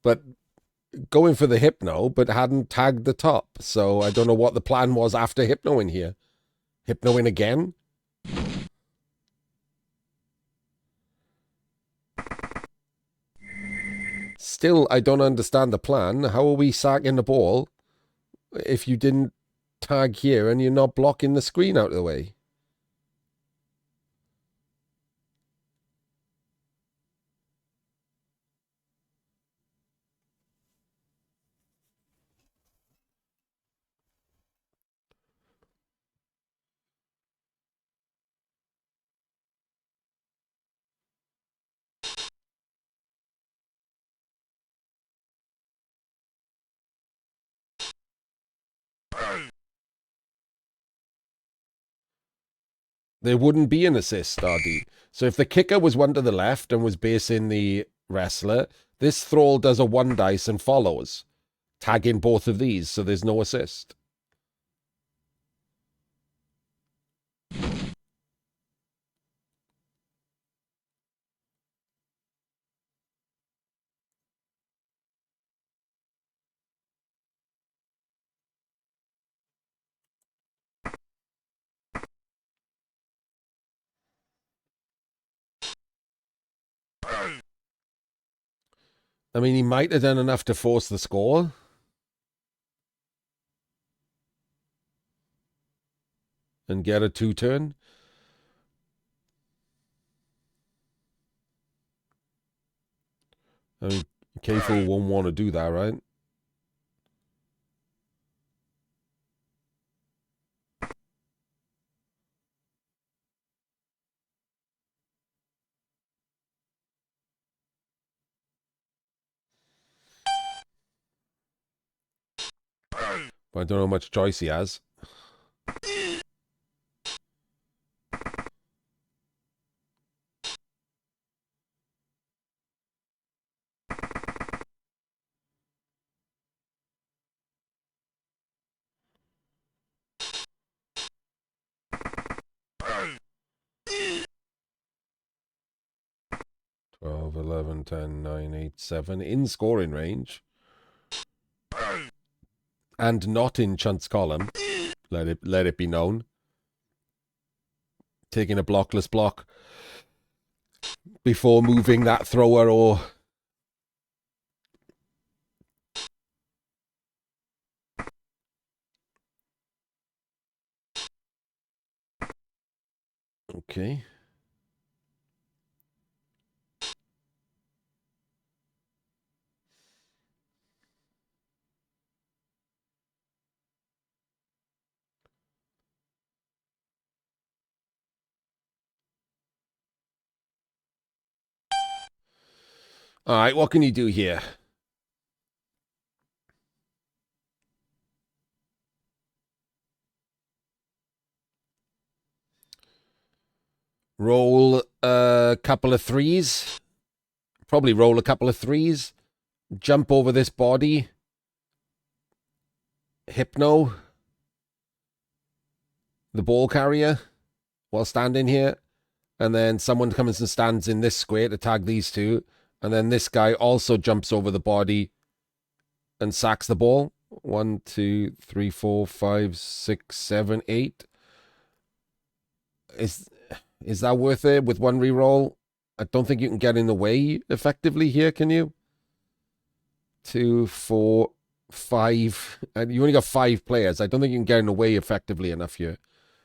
But going for the hypno, but hadn't tagged the top. So I don't know what the plan was after hypnoing here. Hypnoing again? Still, I don't understand the plan. How are we sacking the ball if you didn't tag here and you're not blocking the screen out of the way. There wouldn't be an assist, RD. So if the kicker was one to the left and was basing the wrestler, this thrall does a 1 dice and follows, tagging both of these, so there's no assist. I mean, he might have done enough to force the score. And get a 2-turn. I mean, K-Fool won't want to do that, right? But I don't know how much choice he has. Twelve, 11, 10, 9, 8, 7 in scoring range. And not in Chunt's column. Let it be known. Taking a blockless block before moving that thrower or... Okay. All right, what can you do here? Roll a couple of 3s. Probably roll a couple of 3s. Jump over this body. Hypno. The ball carrier. While standing here. And then someone comes and stands in this square to tag these two. And then this guy also jumps over the body and sacks the ball. 1, 2, 3, 4, 5, 6, 7, 8. Is that worth it with 1 reroll? I don't think you can get in the way effectively here, can you? 2, 4, 5. And you only got 5 players. I don't think you can get in the way effectively enough here.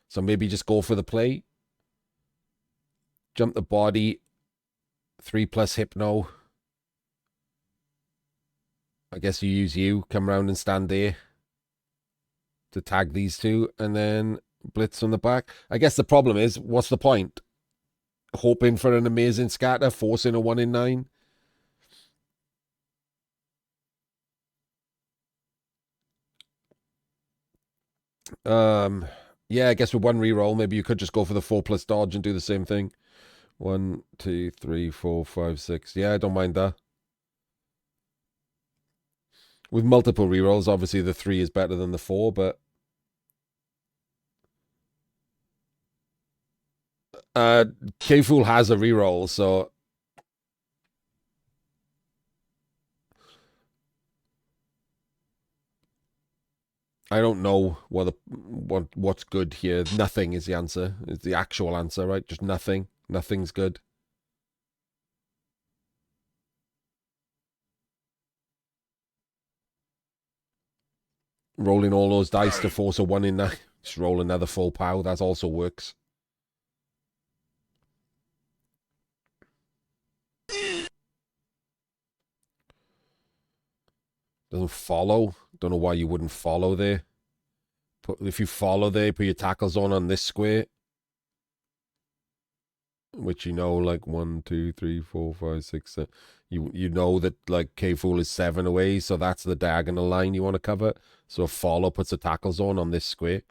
So maybe just go for the play. Jump the body. 3 plus hypno. I guess you use you. Come around and stand there to tag these two. And then blitz on the back. I guess the problem is, what's the point? Hoping for an amazing scatter, forcing a 1 in 9. Yeah, I guess with 1 reroll, maybe you could just go for the 4 plus dodge and do the same thing. 1, 2, 3, 4, 5, 6. Yeah, I don't mind that. With multiple rerolls, obviously the 3 is better than the 4, but K-Fool has a reroll, so I don't know what's good here. Nothing is the answer. It's the actual answer, right? Just nothing. Nothing's good. rolling all those dice to force a 1 in 9. Just roll another full pow. That also works. Doesn't follow. Don't know why you wouldn't follow there. If you follow there, put your tackle zone on this square. Which you know, like 1, 2, 3, 4, 5, 6, 7. You know that like K-Fool is 7 away, so that's the diagonal line you want to cover. So a follow puts a tackle zone on this square.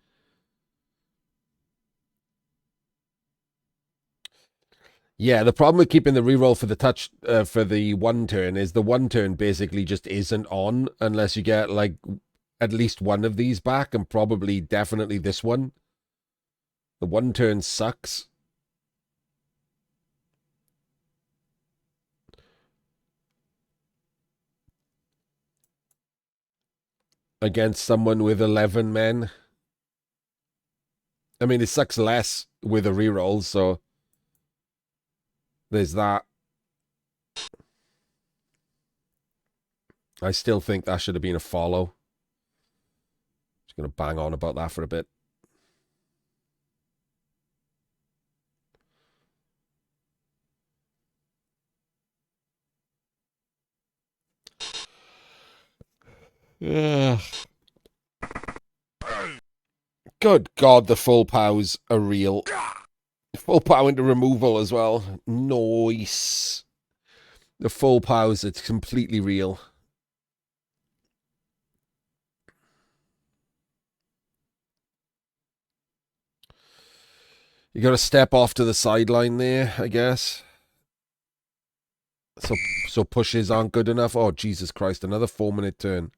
Yeah, the problem with keeping the reroll for the touch for the 1 turn is the 1 turn basically just isn't on unless you get like at least one of these back, and probably definitely this one. The 1 turn sucks. Against someone with 11 men. I mean, it sucks less with a reroll, so there's that. I still think that should have been a follow. Just going to bang on about that for a bit. Yeah. Good God, the full pows are real. Full pow into removal as well. Nice. The full pows, it's completely real. You got to step off to the sideline there, I guess. So pushes aren't good enough. Oh, Jesus Christ, another 4-minute turn.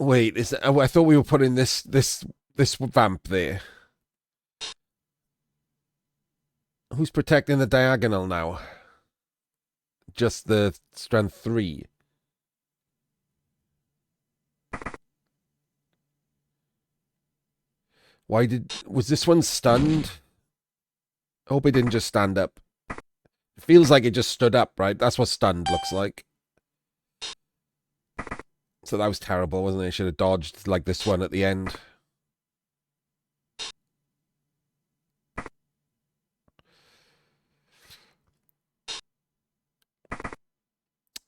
Wait, is that, I thought we were putting this vamp there. Who's protecting the diagonal now? Just the strength 3. Was this one stunned? I hope it didn't just stand up. It feels like it just stood up, right? That's what stunned looks like. So that was terrible, wasn't it? Should have dodged like this one at the end.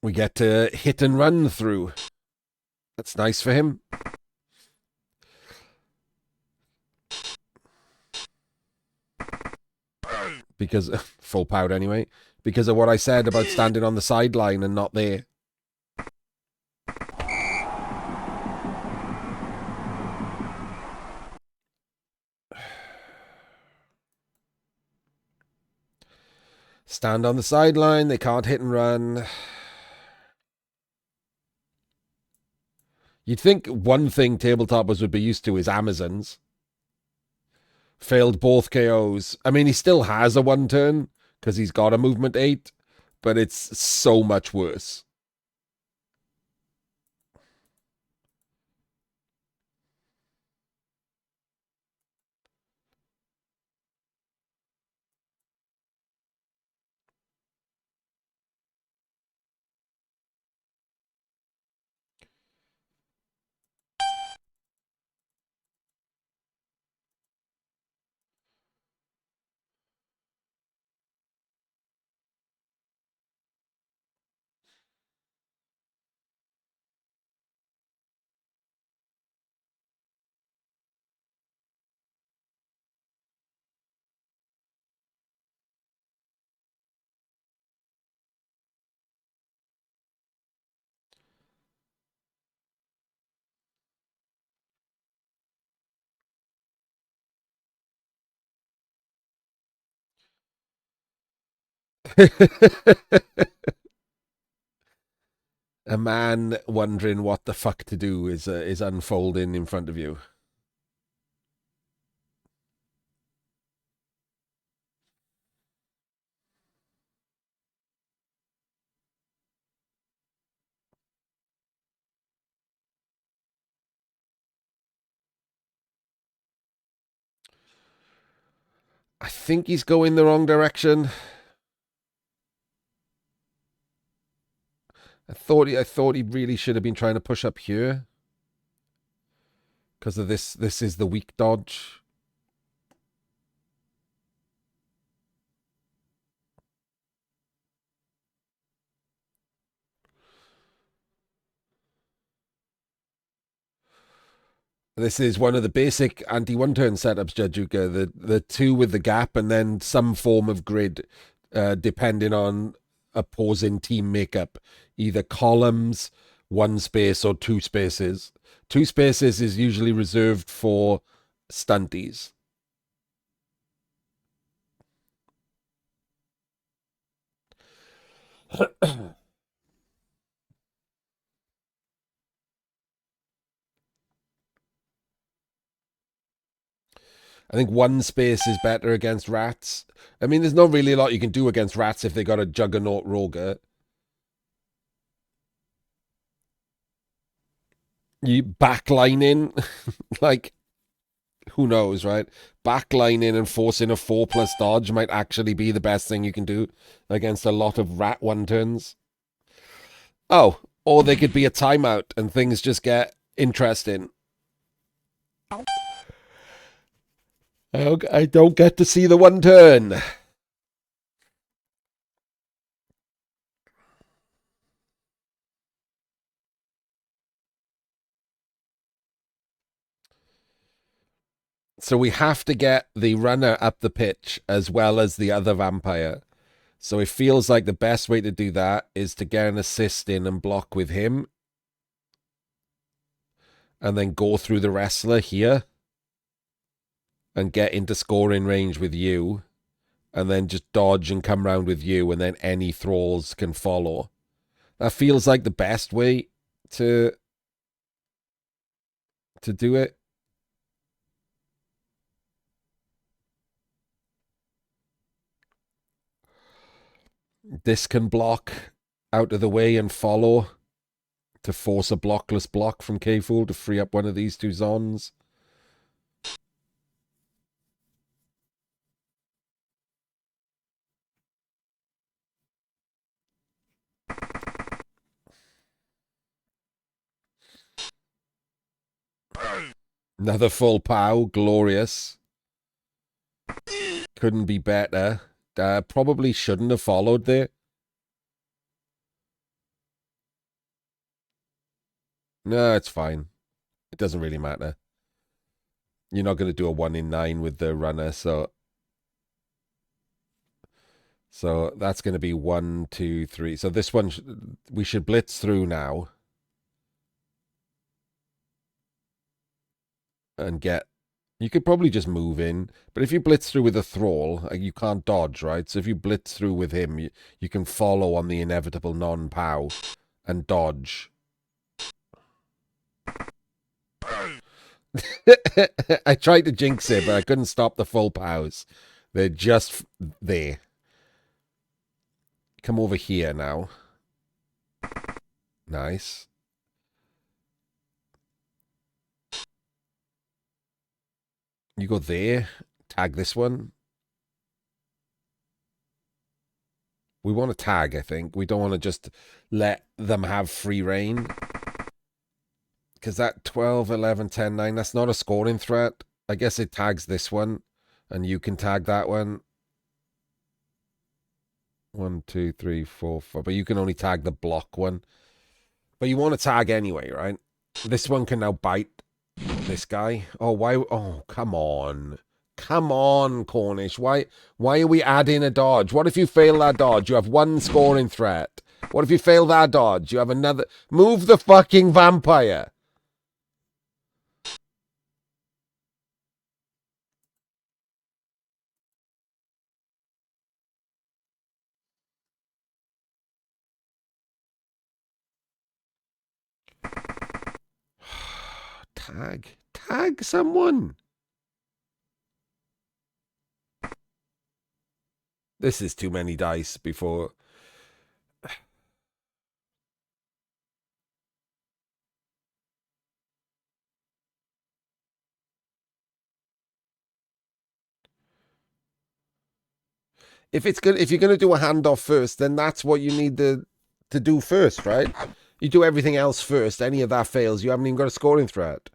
We get to hit and run through. That's nice for him. Because, full powered anyway, because of what I said about standing on the sideline and not there. Stand on the sideline, they can't hit and run. You'd think one thing tabletoppers would be used to is Amazons. Failed both KOs. I mean, he still has a 1 turn because he's got a movement 8, but it's so much worse. A man wondering what the fuck to do is unfolding in front of you. I think he's going the wrong direction. I thought he really should have been trying to push up here. Because of this is the weak dodge. This is one of the basic anti-one-turn setups, Jajuka. The two with the gap and then some form of grid, depending on opposing team makeup. Either columns, one space, or two spaces. Two spaces is usually reserved for stunties. I think one space is better against rats. I mean, there's not really a lot you can do against rats if they got a juggernaut roger. You backlining, like, who knows, right? Backlining and forcing a 4+ dodge might actually be the best thing you can do against a lot of rat one-turns. Oh, or they could be a timeout and things just get interesting. I don't get to see the one turn. So we have to get the runner up the pitch as well as the other vampire. So it feels like the best way to do that is to get an assist in and block with him. And then go through the wrestler here. And get into scoring range with you. And then just dodge and come round with you. And then any thralls can follow. That feels like the best way to do it. This can block out of the way and follow to force a blockless block from K-Fool to free up one of these two Zons. Another full pow, glorious. Couldn't be better. Probably shouldn't have followed there. No, it's fine. It doesn't really matter. You're not going to do a 1 in 9 with the runner, so that's going to be 1, 2, 3. So this one, we should blitz through now. And get... You could probably just move in, but if you blitz through with a thrall, you can't dodge, right? So if you blitz through with him, you can follow on the inevitable non-pow and dodge. I tried to jinx it, but I couldn't stop the full pows. They're just there. Come over here now. Nice. You go there. Tag this one. We want to tag, I think. We don't want to just let them have free reign. Because that 12, 11, 10, 9, that's not a scoring threat. I guess it tags this one. And you can tag that one. 1, 2, 3, 4, 5. But you can only tag the block one. But you want to tag anyway, right? This one can now bite this guy. Oh, why? Oh, come on. Come on, Cornish. Why are we adding a dodge? What if you fail that dodge? You have one scoring threat. What if you fail that dodge? You have another... Move the fucking vampire. Tag someone. This is too many dice before... If you're gonna do a handoff first, then that's what you need to do first, right? You do everything else first. Any of that fails, you haven't even got a scoring threat.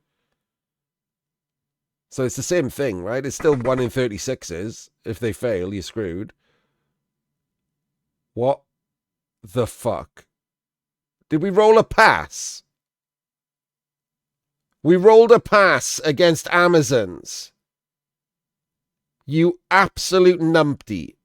So it's the same thing, right? It's still 1 in 36s. If they fail, you're screwed. What the fuck? Did we roll a pass? We rolled a pass against Amazons. You absolute numpty.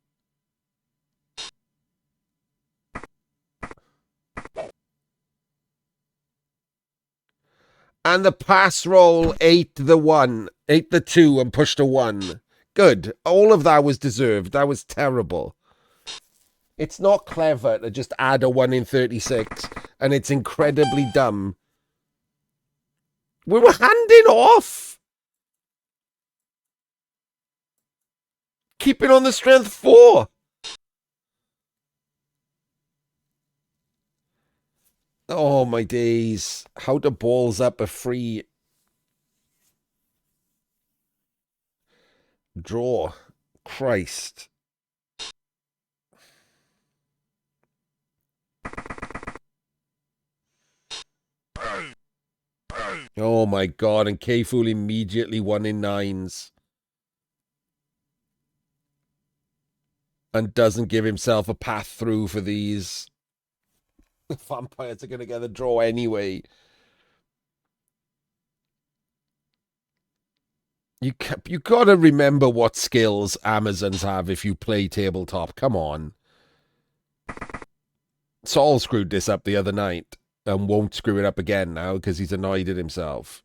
And the pass roll ate the 2 and pushed a 1. Good. All of that was deserved. That was terrible. It's not clever to just add a 1 in 36, and it's incredibly dumb. We were handing off. Keep it on the strength 4. Oh, my days. How to balls up a free draw. Christ. Oh, my God. And K-Fool immediately 1 in 9s. And doesn't give himself a path through for these. The vampires are going to get a draw anyway. You got to remember what skills Amazons have if you play tabletop. Come on. Saul screwed this up the other night and won't screw it up again now because he's annoyed at himself.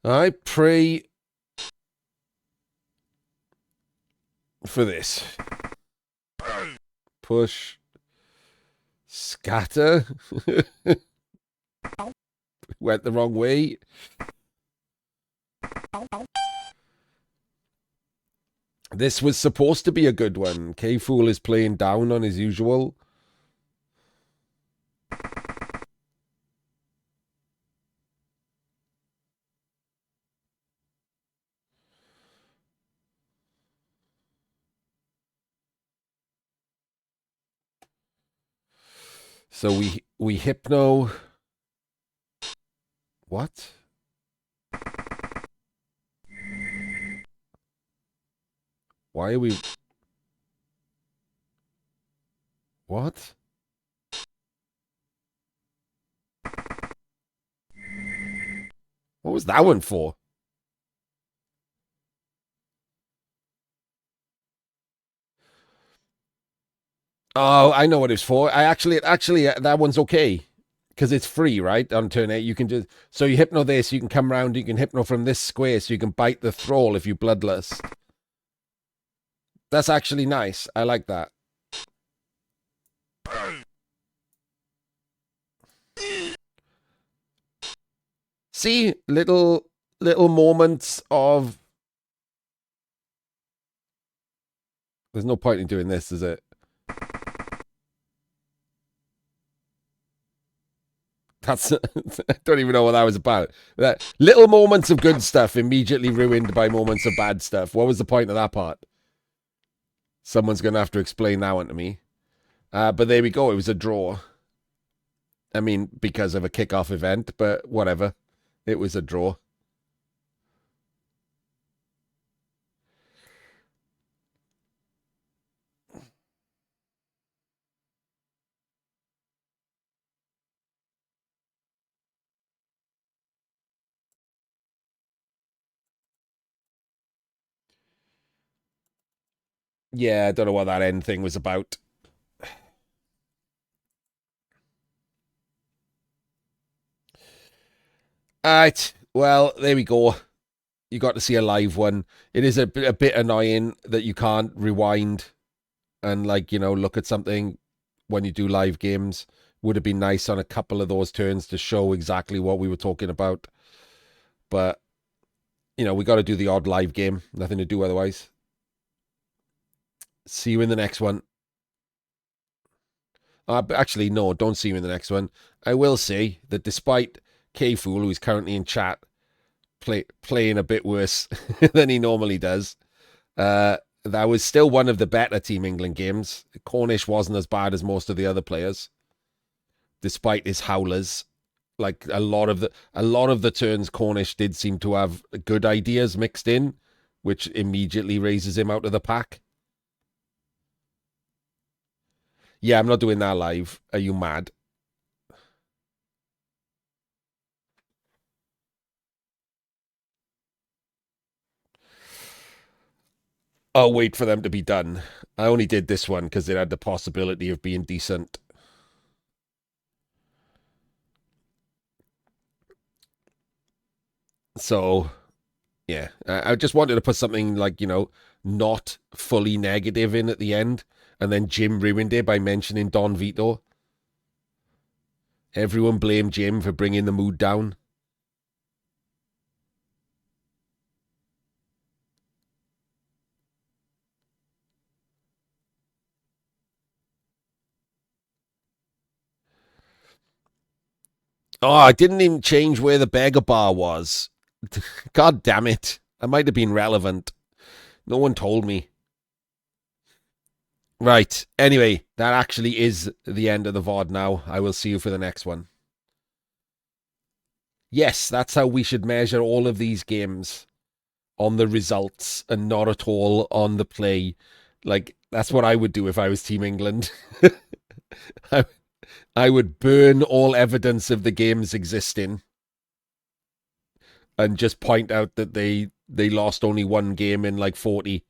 I pray for this. Push. Scatter. Went the wrong way. This was supposed to be a good one. K-Fool is playing down on his usual. So we hypno. What? Why are we... What? What was that one for? Oh, I know what it's for. Actually, that one's okay. Because it's free, right? On turn 8, you can just... So you hypno this, you can come around, you can hypno from this square, so you can bite the thrall if you bloodlust. That's actually nice. I like that. See? Little moments of... There's no point in doing this, is it? That's... I don't even know what that was about. That little moments of good stuff immediately ruined by moments of bad stuff. What was the point of that part? Someone's going to have to explain that one to me. But there we go. It was a draw. I mean, because of a kickoff event, but whatever. It was a draw. Yeah, I don't know what that end thing was about. Alright, well, there we go. You got to see a live one. It is a bit annoying that you can't rewind and, like, you know, look at something when you do live games. Would have been nice on a couple of those turns to show exactly what we were talking about. But, you know, we got to do the odd live game. Nothing to do otherwise. See you in the next one. Actually, no, don't see you in the next one. I will say that despite K-Fool, who is currently in chat, playing a bit worse than he normally does, that was still one of the better Team England games. Cornish wasn't as bad as most of the other players, despite his howlers. Like a lot of the turns, Cornish did seem to have good ideas mixed in, which immediately raises him out of the pack. Yeah, I'm not doing that live. Are you mad? I'll wait for them to be done. I only did this one because it had the possibility of being decent. So, yeah. I just wanted to put something like, you know, not fully negative in at the end. And then Jim ruined it by mentioning Don Vito. Everyone blamed Jim for bringing the mood down. Oh, I didn't even change where the beggar bar was. God damn it. I might have been relevant. No one told me. Right. Anyway, that actually is the end of the VOD now. I will see you for the next one. Yes, that's how we should measure all of these games, on the results and not at all on the play. Like, that's what I would do if I was Team England. I would burn all evidence of the games existing and just point out that they lost only one game in like 40.